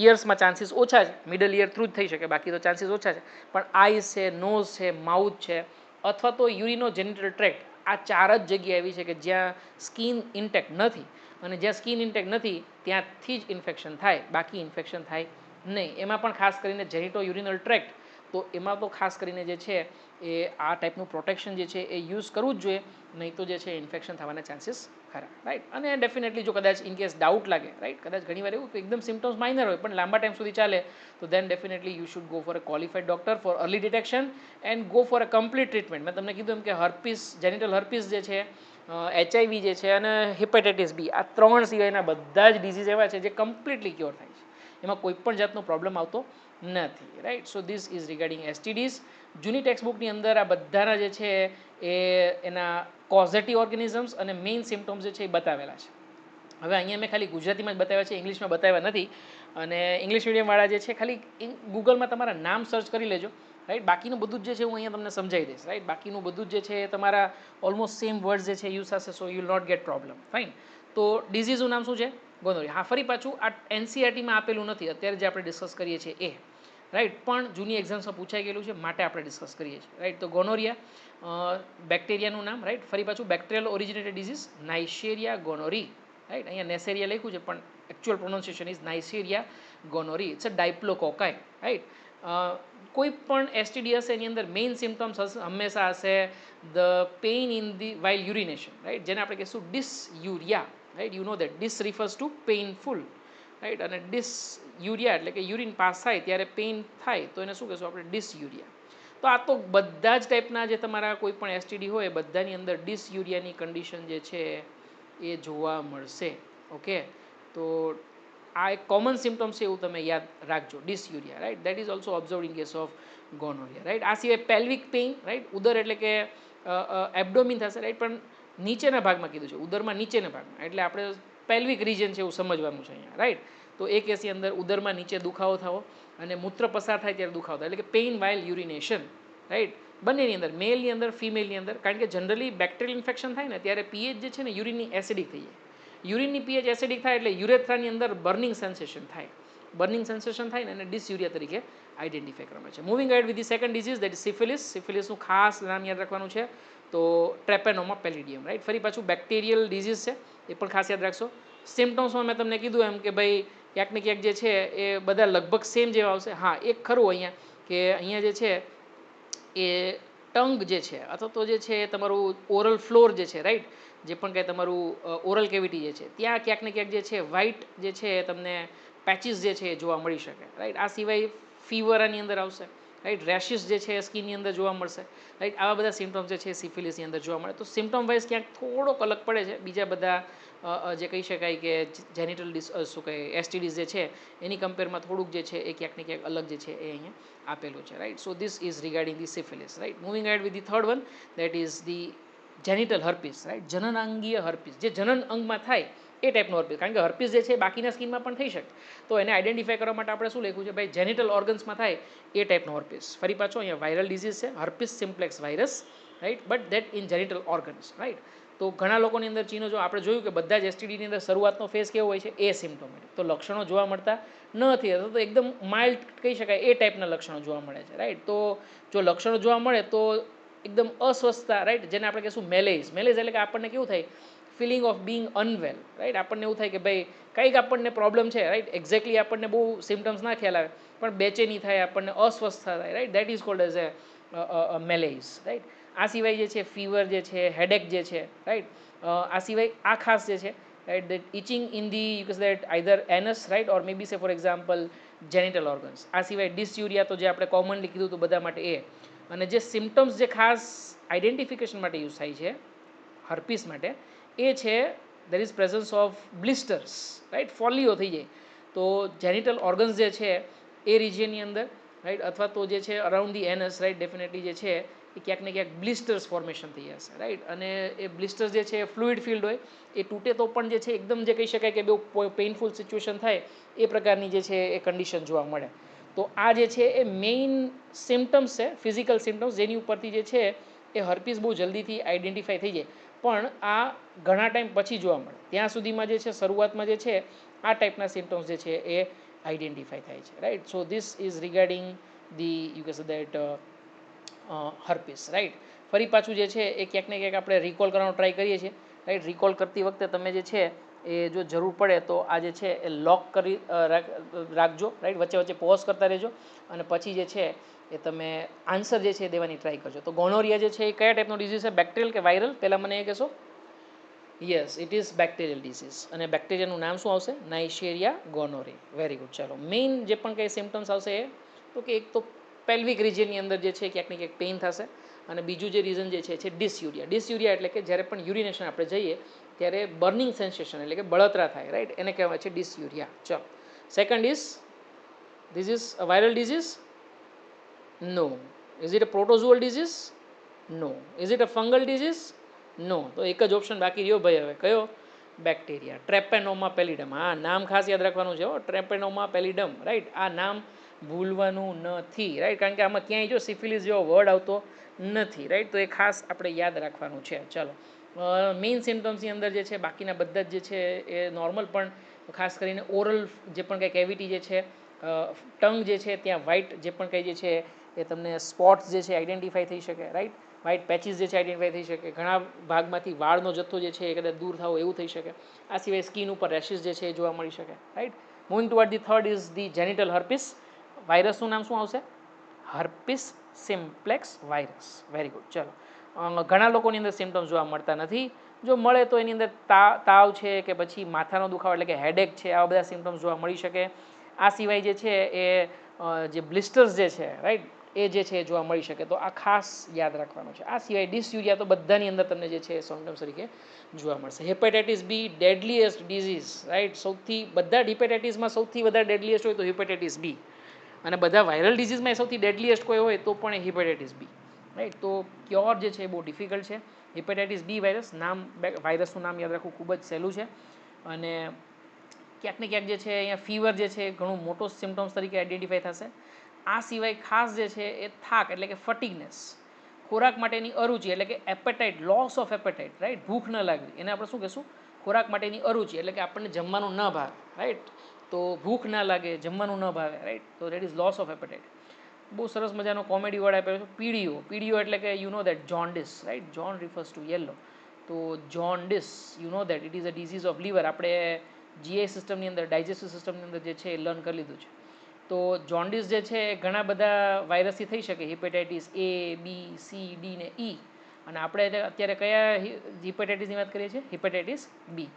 ઇયર્સમાં ચાન્સીસ ઓછા છે, મિડલ ઇયર થ્રુ જ થઈ શકે, બાકી તો ચાન્સીસ ઓછા છે. પણ આઈસ છે, નોઝ છે, માઉથ છે, અથવા તો યુરિનો જેનિટલ ટ્રેક્ટ, આ ચાર જ જગ્યા એવી છે કે જ્યાં સ્કિન ઇન્ટેક્ટ નથી. અને જ્યાં સ્કિન ઇન્ટેક્ટ નથી ત્યાંથી જ ઇન્ફેક્શન થાય, બાકી ઇન્ફેક્શન થાય નહીં. એમાં પણ ખાસ કરીને જેનિટો યુરિનલ ટ્રેક્ટ, તો એમાં તો ખાસ કરીને જે છે એ આ ટાઈપનું પ્રોટેક્શન જે છે એ યુઝ કરવું જ જોઈએ, નહીં તો જે છે ઇન્ફેક્શન થવાના ચાન્સીસ ખરા, રાઈટ. અને ડેફિનેટલી જો કદાચ ઇન કેસ ડાઉટ લાગે, રાઈટ, કદાચ ઘણીવાર એવું કે એકદમ સિમ્ટમ્સ માઇનર હોય પણ લાંબા ટાઈમ સુધી ચાલે, તો then definitely you should go for a qualified doctor for early detection and go for a complete treatment. મેં તમને કીધું એમ કે હર્પીસ, જેનિટલ હર્પીસ જે છે, HIV જે છે અને હેપેટાઇટિસ બી, આ ત્રણ સિવાયના બધા જ ડિઝીઝ એવા છે જે કમ્પ્લીટલી ક્યોર થાય છે, એમાં કોઈ પણ જાતનો પ્રોબ્લેમ આવતો નથી, right. So this is regarding STDs. જૂની ટેક્સ્ટબુકની અંદર આ બધાના જે છે એ એના કોઝેટિવ ઓર્ગેનિઝમ્સ અને મેઇન સિમ્ટમ્સ જે છે એ બતાવેલા છે. હવે અહીંયા મેં ખાલી ગુજરાતીમાં જ બતાવ્યા છે, ઇંગ્લિશમાં બતાવ્યા નથી. અને ઇંગ્લિશ મીડિયમવાળા જે છે ખાલી ગૂગલમાં તમારા નામ સર્ચ કરી લેજો, રાઈટ. બાકીનું બધું જ જે છે હું અહીંયા તમને સમજાવી દઈશ, રાઈટ. બાકીનું બધું જ જે છે તમારા ઓલમોસ્ટ સેમ વર્ડ્સ જે છે યુઝ થશે, so you will not get problem, fine. તો ડિઝીઝનું નામ શું છે? ગોનોરિયા. હા, ફરી પાછું આ એનસીઆરટીમાં આપેલું નથી અત્યારે જે આપણે ડિસ્કસ કરીએ છીએ એ, રાઈટ. પણ જૂની એક્ઝામ્સમાં પૂછાઈ ગયેલું છે માટે આપણે ડિસ્કસ કરીએ છીએ, રાઈટ. તો ગોનોરિયા બેક્ટેરિયાનું નામ, રાઈટ. ફરી પાછું bacterial originated disease નાઇશેરિયા gonorrhoeae, right. અહીંયા નેસેરિયા લખ્યું છે પણ actual pronunciation is neisseria gonorrhoeae. It's a diplococci, right. કોઈ પણ એસટીડી હશે એની અંદર મેઇન સિમ્ટમ્સ હંમેશા હશે the pain in the while urination, right. જેને આપણે કહીશું dysuria, right. You know that dys refers to painful, right. અને ડિસયુરિયા એટલે કે યુરિન પાસ થાય ત્યારે પેઇન થાય તો એને શું કહેશું આપણે? ડિસયુરિયા. તો આ તો બધા જ ટાઈપના જે તમારા કોઈ પણ એસટીડી હોય બધાની અંદર ડિસયુરિયાની કન્ડિશન જે છે એ જોવા મળશે, ઓકે. તો આ એક કોમન સિમ્ટમ્સ છે એવું તમે યાદ રાખજો, dysuria, right. That is also observed in case of gonorrhoea, right. આ સિવાય પેલ્વિક પેઇન, રાઈટ. ઉદર એટલે કે એબડોમિન થશે, રાઈટ. પણ નીચેના ભાગમાં કીધું છે, ઉદરમાં નીચેના ભાગમાં, એટલે આપણે પેલ્વિક રિજન છે એવું સમજવાનું છે અહીંયા, રાઈટ. તો એ કેસની અંદર ઉદરમાં નીચે દુખાવો થવો અને મૂત્ર પસાર થાય ત્યારે દુખાવો થાય, એટલે કે પેઇન વાઇલ યુરિનેશન, રાઈટ. બંનેની અંદર, મેલની અંદર, ફિમેલની અંદર. કારણ કે જનરલી બેક્ટેરિયલ ઇન્ફેક્શન થાય ને ત્યારે પીએચ જે છે ને યુરિનની એસિડિક થઈ જાય. યુરિનની પીએચ એસિડિક થાય એટલે યુરેથ્રાની અંદર બર્નિંગ સેન્સેશન થાય, બર્નિંગ સેન્સેશન થાય ને એને ડિસયુરિયા તરીકે આઈડેન્ટિફાઈ કરવામાં છે. Moving ahead with the second disease that is syphilis. સિફિલિસનું ખાસ નામ યાદ રાખવાનું છે, તો ટ્રેપેનોમા પેલિડિયમ, રાઈટ. ફરી પાછું બેક્ટેરિયલ ડિઝીઝ છે, એ પણ ખાસ યાદ રાખશો. સિમ્ટમ્સમાં મેં તમને કીધું એમ કે ભાઈ ક્યાંક ને ક્યાંક જે છે એ બધા લગભગ સેમ જેવા આવશે. હા, એક ખરું અહીંયા કે અહીંયા જે છે એ ટંગ જે છે અથવા તો જે છે તમારું ઓરલ ફ્લોર જે છે, રાઈટ. જે પણ કંઈ તમારું ઓરલ કેવિટી જે છે ત્યાં ક્યાંક ને ક્યાંક જે છે વ્હાઇટ જે છે તમને પેચીસ જે છે એ જોવા મળી શકે, રાઈટ. આ સિવાય ફીવર આની અંદર આવશે, રાઈટ. રેશિસ જે છે સ્કિનની અંદર જોવા મળશે, રાઈટ. આવા બધા સિમ્ટમ્સ જે છે સિફિલિસની અંદર જોવા મળે. તો સિમ્ટમ વાઇઝ ક્યાંક થોડોક અલગ પડે છે બીજા બધા જે કહી શકાય કે જેનિટલ શું કહે એસટીડીઝ જે છે એની કમ્પેરમાં થોડુંક જે છે એ ક્યાંક ને ક્યાંક અલગ જે છે એ અહીંયા આપેલું છે, right. So this is regarding the syphilis, right. Moving ahead with the third one, that is the genital herpes, right. જનનાંગીય હર્પીસ, જે જનન અંગમાં થાય એ ટાઈપનો હર્પીસ. કારણ કે હર્પીસ જે છે બાકીના સ્કિનમાં પણ થઈ શકે, તો એને આઈડેન્ટિફાય કરવા માટે આપણે શું લખ્યું છે ભાઈ, જેનિટલ ઓર્ગન્સમાં થાય એ ટાઈપનો હર્પીસ. ફરી પાછો અહીંયા વાયરલ ડિઝીઝ છે herpes simplex virus, right, but that in genital organs, right. તો ઘણા લોકોની અંદર ચીનો જો આપણે જોયું કે બધા જ એસટીડીની અંદર શરૂઆતનો ફેઝ કેવો હોય છે, એ સિમ્ટોમેટિક, તો લક્ષણો જોવા મળતા નથી, અથવા તો એકદમ માઇલ્ડ કહી શકાય એ ટાઈપના લક્ષણો જોવા મળે છે, રાઈટ. તો જો લક્ષણો જોવા મળે તો એકદમ અસ્વસ્થતા, રાઈટ, જેને આપણે કહીશું મેલેઝ. મેલેઝ એટલે કે આપણને કેવું થાય, ફિલિંગ ઓફ બિંગ અનવેલ, રાઈટ. આપણને એવું થાય કે ભાઈ કંઈક આપણને પ્રોબ્લેમ છે, રાઈટ. એક્ઝેક્ટલી આપણને બહુ સિમ્ટમ્સ ના ખ્યાલ આવે પણ બેચેની થાય, આપણને અસ્વસ્થતા થાય, right. That is called as a malaise, right. આ સિવાય જે છે ફીવર જે છે, હેડેક જે છે, રાઈટ. આ સિવાય આ ખાસ જે છે, right, that itching in the you case that either anus, right, or maybe say for example genital organs. આ સિવાય ડિસયુરિયા તો જે આપણે કોમનલી કીધું હતું બધા માટે એ. અને જે સિમ્ટમ્સ જે ખાસ આઈડેન્ટિફિકેશન માટે યુઝ થાય છે હર્પીસ માટે, એ છે there is presence of blisters, right. ફોલ્લીઓ થઈ જાય તો જેનિટલ ઓર્ગન્સ જે છે એ રિજિયનની અંદર, રાઈટ, અથવા તો જે છે around the anus, right, definitely જે છે એ ક્યાંક ને ક્યાંક બ્લિસ્ટર્સ ફોર્મેશન થઈ જશે, રાઈટ. અને એ બ્લિસ્ટર્સ જે છે ફ્લુઇડ ફિલ્ડ હોય, એ તૂટે તો પણ જે છે એકદમ જે કહી શકાય કે બહુ પેઇનફુલ સિચ્યુએશન થાય એ પ્રકારની જે છે એ કન્ડિશન જોવા મળે. તો આ જે છે એ મેઇન સિમ્ટમ્સ છે, ફિઝિકલ સિમ્ટમ્સ, જેની ઉપરથી જે છે એ હર્પીસ બહુ જલ્દીથી આઈડેન્ટિફાઈ થઈ જાય. પણ આ ઘણા ટાઈમ પછી જોવા મળે, ત્યાં સુધીમાં જે છે શરૂઆતમાં જે છે આ ટાઈપના સિમ્ટમ્સ જે છે એ આઈડેન્ટિફાઈ થાય છે, right. So this is regarding the you case that herpes, right. ફરી પાછું જે છે એ ક્યાંક ને ક્યાંક આપણે રિકોલ કરવાનો ટ્રાય કરીએ છીએ, રાઈટ. રિકોલ કરતી વખતે તમે જે છે એ જો જરૂર પડે તો આ જે છે એ લોક કરી રાખજો, રાઈટ. વચ્ચે વચ્ચે પોઝ કરતા રહેજો અને પછી જે છે એ તમે આન્સર જે છે એ દેવાની ટ્રાય કરજો. તો ગોનોરિયા જે છે એ કયા ટાઈપનો ડિઝીઝ છે, બેક્ટેરિયલ કે વાયરલ, પહેલાં મને એ કહેશો. Yes, it is bacterial disease. અને બેક્ટેરિયાનું નામ શું આવશે, નાઇશેરિયા ગોનોરે. Very good. ચાલો, મેઇન જે પણ કંઈ સિમ્ટમ્સ આવશે એ તો કે એક તો પેલ્વિક રિજિયનની અંદર જે છે ક્યાંક ને ક્યાંક પેઇન થશે, અને બીજું જે રીઝન જે છે ડિસયુરિયા. ડિસયુરિયા એટલે કે જ્યારે પણ યુરિનેશન આપણે જઈએ ત્યારે બર્નિંગ સેન્સેશન એટલે કે બળતરા થાય, રાઈટ, એને કહેવાય છે ડિસયુરિયા. ચલો, second is this is a viral disease. No. Is it a protozoal disease? No. Is it a fungal disease? No. તો એક જ ઓપ્શન બાકી રહ્યો ભાઈ, હવે કયો, બેક્ટેરિયા, ટ્રેપેનોમા પેલિડમ. હા, નામ ખાસ યાદ રાખવાનું છે હો, ટ્રેપેનોમા પેલિડમ, રાઈટ. આ નામ ભૂલવાનું નથી, રાઈટ, કારણ કે આમાં ક્યાંય જો સિફિલિસ જેવો વર્ડ આવતો નથી, રાઈટ. તો એ ખાસ આપણે યાદ રાખવાનું છે. ચાલો, મેઇન સિમ્ટમ્સની અંદર જે છે બાકીના બધા જ જે છે એ નોર્મલ, પણ ખાસ કરીને ઓરલ જે પણ કંઈ કેવિટી જે છે, ટંગ જે છે ત્યાં વ્હાઇટ જે પણ કંઈ જે છે એ તમને સ્પોટ્સ જે છે આઈડેન્ટિફાઈ થઈ શકે, રાઈટ. વ્હાઇટ પેચીસ જે છે આઈડેન્ટિફાઈ થઈ શકે. ઘણા ભાગમાંથી વાળનો જથ્થો જે છે એ કદાચ દૂર થવો એવું થઈ શકે. આ સિવાય સ્કિન ઉપર રેશિસ જે છે એ જોવા મળી શકે, right. Moving toward the third is the genital herpes. વાયરસનું નામ શું આવશે, herpes simplex virus. Very good. ચલો, ઘણા લોકોની અંદર સિમ્ટમ્સ જોવા મળતા નથી. જો મળે તો એની અંદર તાવ છે કે પછી માથાનો દુખાવો એટલે કે હેડેક છે, આવા બધા સિમ્ટમ્સ જોવા મળી શકે. આ સિવાય જે છે એ જે બ્લિસ્ટર્સ જે છે, રાઈટ, એ જે છે જોવા મળી શકે. તો આ ખાસ યાદ રાખવાનું છે. આ સિવાય ડિસયુરિયા તો બધાની અંદર તમને જે છે સિમ્ટમ્સ તરીકે જોવા મળશે. હેપેટાઇટિસ બી, ડેડલીએસ્ટ ડિઝીઝ, રાઈટ. સૌથી બધા હેપેટાઇટિસમાં સૌથી વધારે ડેડલીએસ્ટ હોય તો હેપેટાઇટિસ બી, અને બધા વાયરલ ડિઝીઝમાં સૌથી ડેડલીએસ્ટ કોઈ હોય તો પણ એ હેપેટાઇટિસ બી, રાઈટ. તો ક્યોર જે છે એ બહુ ડિફિકલ્ટ છે. હેપેટાઇટિસ બી વાયરસ, નામ વાયરસનું નામ યાદ રાખવું ખૂબ જ સહેલું છે. અને ક્યાંક ને ક્યાંક જે છે અહીંયા ફીવર જે છે ઘણું મોટો સિમ્ટમ્સ તરીકે આઈડેન્ટિફાઈ થશે. આ સિવાય ખાસ જે છે એ થાક એટલે કે ફટીગનેસ, ખોરાક માટેની અરુચિ એટલે કે appetite, loss of appetite, right, ભૂખ ન લાગવી, એને આપણે શું કહેશું, ખોરાક માટેની અરુચિ એટલે કે આપણને જમવાનું ન ભાવે, રાઈટ. તો ભૂખ ના લાગે, જમવાનું ન ભાવે, રાઈટ, તો that is loss of appetite. બહુ સરસ મજાનો કોમેડી વર્ડ આપ્યો છે, પીડીઓ. પીડીઓ એટલે કે you know that jaundice, right. Jaune refers to yellow. તો jaundice, you know that it is a disease of liver. આપણે જીઆઈ સિસ્ટમની અંદર, ડાયજેસ્ટિવ સિસ્ટમની અંદર જે છે એ લર્ન કરી લીધું છે. તો જોન્ડિસ જે છે એ ઘણા બધા વાયરસથી થઈ શકે, hepatitis A, B, C, D ને ઈ. અને આપણે અત્યારે કયા હિપેટાઇટિસની વાત કરીએ છીએ, હિપેટાઇટિસ બી,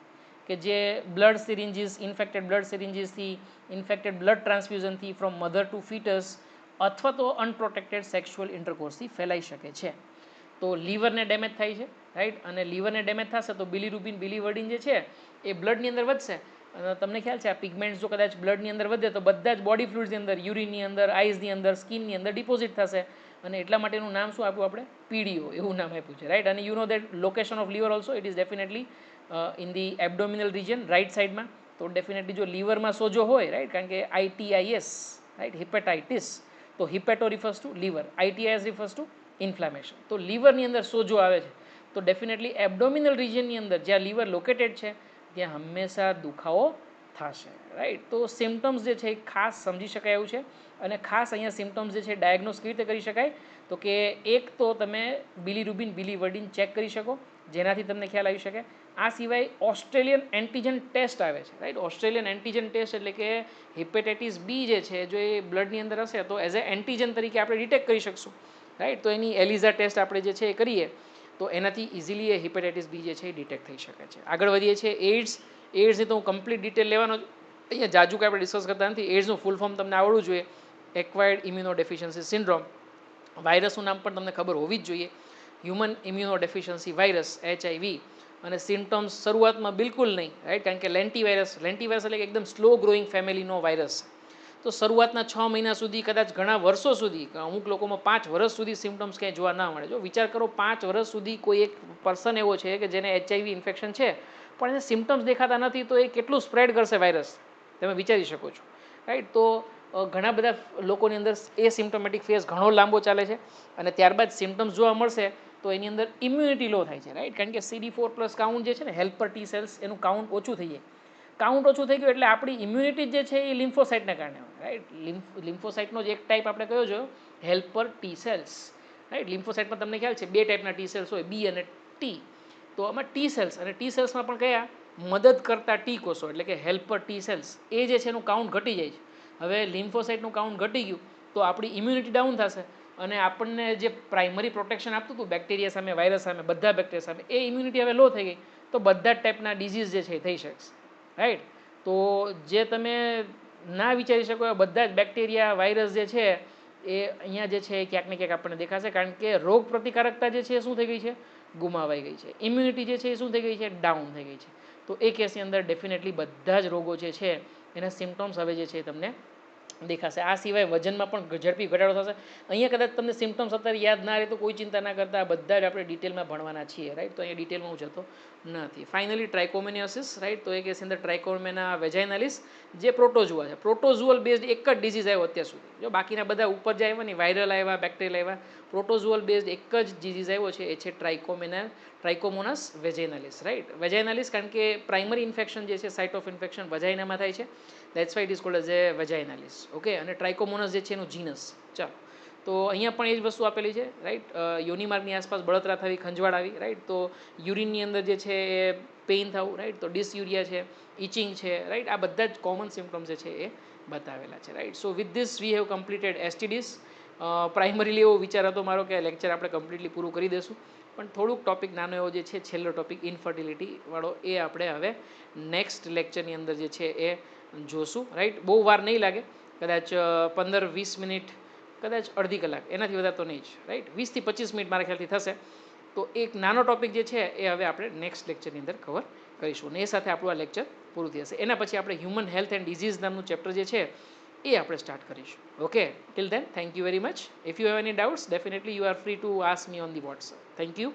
કે જે બ્લડ સિરિન્જીસ, ઇન્ફેક્ટેડ બ્લડ સિરિન્જીસથી, ઇન્ફેક્ટેડ બ્લડ ટ્રાન્સફ્યુઝનથી ફ્રોમ મધર ટુ ફીટસ અથવા તો અનપ્રોટેક્ટેડ સેક્સ્યુઅલ ઇન્ટરકોર્સથી ફેલાઈ શકે છે. તો લીવરને ડેમેજ થાય છે, રાઈટ. અને લીવરને ડેમેજ થશે તો બિલીરુબિન બિલીવર્ડિન જે છે એ બ્લડની અંદર વધશે. અને તમને ખ્યાલ છે આ પિગમેન્ટ્સ જો કદાચ બ્લડની અંદર વધે તો બધા જ બોડી ફ્લુઇડ્સની અંદર, યુરિનની અંદર, આઈસની અંદર, સ્કિનની અંદર ડિપોઝિટ થશે. અને એટલા માટેનું નામ શું આપ્યું આપણે? પીડીઓ એવું નામ આપ્યું છે, રાઈટ. અને you know that location of liver also it is definitely in the abdominal region, right સાઈડમાં. તો ડેફિનેટલી જો લીવરમાં સોજો હોય, રાઈટ, કારણ કે ITIS, રાઈટ, હિપેટાઇટિસ, તો hepato refers to liver, ITIS refers to inflammation. તો લીવરની અંદર સોજો આવે છે તો ડેફિનેટલી એબડોમિનલ રિજનની અંદર જ્યાં લીવર લોકેટેડ છે ત્યાં હંમેશા દુખાવો થશે, રાઈટ. તો સિમ્ટમ્સ જે છે એ ખાસ સમજી શકાય એવું છે. અને ખાસ અહીંયા સિમ્ટમ્સ જે છે ડાયગ્નોસ કેવી રીતે કરી શકાય તો કે એક તો તમે બિલીરુબિન બિલીવર્ડિન ચેક કરી શકો જેનાથી તમને ખ્યાલ આવી શકે. આ સિવાય ઓસ્ટ્રેલિયન એન્ટીજન ટેસ્ટ આવે છે, રાઈટ. ઓસ્ટ્રેલિયન એન્ટીજન ટેસ્ટ એટલે કે હિપેટાઇટિસ બી જે છે જો એ બ્લડની અંદર હશે તો એઝ એ એન્ટીજન તરીકે આપણે ડિટેક્ટ કરી શકશું, રાઈટ. તો એની એલિઝા ટેસ્ટ આપણે જે છે એ કરીએ તો એનાથી ઇઝીલી એ હિપેટાઇટિસ બી જે છે એ ડિટેક્ટ થઈ શકે છે. આગળ વધીએ છીએ એડ્સની તો હું કમ્પ્લીટ ડિટેલ લેવાનો અહીંયા જાજુ કે આપણે ડિસ્કસ કરતા નથી. એડ્સનું ફૂલ ફોર્મ તમને આવડવું જોઈએ, એક્વાયર્ડ ઇમ્યુનો ડેફિશિયન્સી સિન્ડ્રોમ. વાયરસનું નામ પણ તમને ખબર હોવી જ જોઈએ, human immuno deficiency virus, HIV. અને સિમ્ટમ્સ શરૂઆતમાં બિલકુલ નહીં, રાઈટ, કારણ કે લેન્ટીવાયરસ એટલે કે એકદમ સ્લો ગ્રોઈંગ ફેમિલીનો વાયરસ. તો શરૂઆતના 6 મહિના સુધી, કદાચ ઘણા વર્ષો સુધી, અમુક લોકોમાં 5 વર્ષ સુધી સિમ્ટમ્સ ક્યાંય જોવા ના મળે. જો વિચાર કરો 5 વર્ષ સુધી કોઈ એક પર્સન એવો છે કે જેને HIV ઇન્ફેક્શન છે પણ એને સિમ્ટમ્સ દેખાતા નથી તો એ કેટલું સ્પ્રેડ કરશે વાયરસ, તમે વિચારી શકો છો, રાઈટ. તો ઘણા બધા લોકોની અંદર એ સિમ્ટમેટિક ફેઝ ઘણો લાંબો ચાલે છે અને ત્યારબાદ સિમ્ટમ્સ જોવા મળશે તો એની અંદર ઇમ્યુનિટી લો થાય છે, રાઈટ. કારણ કે CD4+ કાઉન્ટ જે છે ને, હેલ્પર ટી સેલ્સ, એનું કાઉન્ટ ઓછું થઈ જાય. કાઉન્ટ ઓછું થઈ ગયું એટલે આપણી ઇમ્યુનિટી જે છે એ લિમ્ફોસાઇટને કારણે હોય, રાઈટ. લિમ્ફોસાઇટનો જ એક ટાઈપ આપણે કયો છે? Helper T cells, right. લિમ્ફોસાઇટમાં તમને ખ્યાલ છે 2 ટાઈપના ટી સેલ્સ હોય, બી અને ટી. તો આમાં ટી સેલ્સ, અને ટી સેલ્સમાં પણ કયા? મદદ કરતા ટી કોષો એટલે કે હેલ્પર ટી સેલ્સ, એ જે છે એનું કાઉન્ટ ઘટી જાય છે. હવે લિમ્ફોસાઇટનું કાઉન્ટ ઘટી ગયું તો આપણી ઇમ્યુનિટી ડાઉન થશે અને આપણને જે પ્રાઇમરી પ્રોટેક્શન આપતું હતું બેક્ટેરિયા સામે, વાયરસ સામે, બધા બેક્ટેરિયા સામે, એ ઇમ્યુનિટી હવે લો થઈ ગઈ તો બધા જ ટાઈપના ડિઝીઝ જે છે એ થઈ શકશે, રાઈટ. તો જે તમે ના વિચારી શકો એ બધા જ બેક્ટેરિયા, વાયરસ જે છે એ અહીંયા જે છે એ ક્યાંક ને ક્યાંક આપણને દેખાશે, કારણ કે રોગ પ્રતિકારકતા જે છે એ શું થઈ ગઈ છે? ગુમાવાઈ ગઈ છે. ઇમ્યુનિટી જે છે એ શું થઈ ગઈ છે? ડાઉન થઈ ગઈ છે. તો એ કેસની અંદર ડેફિનેટલી બધા જ રોગો જે છે એના સિમ્ટમ્સ હવે જે છે એ તમને દેખાશે. આ સિવાય વજનમાં પણ ઝડપી ઘટાડો થશે. અહીંયા કદાચ તમને સિમ્ટમ્સ અત્યારે યાદ ના રહે તો કોઈ ચિંતા ના કરતા, બધા જ આપણે ડિટેલમાં ભણવાના છીએ, રાઈટ. તો અહીંયા ડિટેલમાં હું જતો નથી. Finally trichomoniasis, right. તો એ કેસની અંદર ટ્રાઇકોમેના વેજાઇનાલિસ જે પ્રોટોઝુઆ છે, પ્રોટોઝુઅલ બેઝડ એક જ ડિઝીઝ આવ્યો અત્યાર સુધી. જો બાકીના બધા ઉપર જાય આવ્યા નહીં, વાયરલ આવ્યા, બેક્ટેરિયલ આવ્યા, પ્રોટોઝુઅલ બેઝડ એક જ ડિઝીઝ આવ્યો છે, એ છે ટ્રાઇકોમોનસ વેજાઇનાલિસ, રાઈટ. વેજાઇનાલિસ કારણ કે પ્રાઇમરી ઇન્ફેક્શન જે છે, સાઇટ ઓફ ઇન્ફેક્શન વજાઇનામાં થાય છે, that's why it is called as a vaginalis, okay. અને ટ્રાઇકોમોનસ જે છે એનું જીનસ. ચાલો, તો અહીંયા પણ એ જ વસ્તુ આપેલી છે, રાઈટ. યોનિમાર્ગની આસપાસ બળતરા થવી, ખંજવાળ આવી, રાઈટ. તો યુરિનની અંદર જે છે એ પેઇન થવું, રાઈટ. તો ડિસયુરિયા છે, ઇચિંગ છે, રાઈટ. આ બધા જ કોમન સિમ્ટમ્સ જે છે એ બતાવેલા છે, right. So with this we have completed STDs. Primarily એવો વિચાર હતો મારો કે લેક્ચર આપણે કમ્પ્લીટલી પૂરું કરી દઈશું, પણ થોડુંક ટોપિક નાનો એવો જે છે, છેલ્લો ટોપિક ઇન્ફર્ટિલિટી વાળો, એ આપણે હવે નેક્સ્ટ લેક્ચરની અંદર જે છે એ જોશું, રાઈટ. બહુ વાર નહીં લાગે, કદાચ 15-20 મિનિટ, કદાચ અડધી કલાક, એનાથી વધારે તો નહીં જ, રાઈટ. 20 થી 25 મિનિટ મારા ખ્યાલથી થશે. તો એક નાનો ટોપિક જે છે એ હવે આપણે નેક્સ્ટ લેક્ચરની અંદર કવર કરીશું અને એ સાથે આપણું આ લેક્ચર પૂરું થઈ જશે. એના પછી આપણે હ્યુમન હેલ્થ એન્ડ ડિઝીઝ નામનું ચેપ્ટર જે છે એ આપણે સ્ટાર્ટ કરીશું. Okay, till then thank you very much. If you have any doubts definitely you are free to ask me on the WhatsApp. Thank you.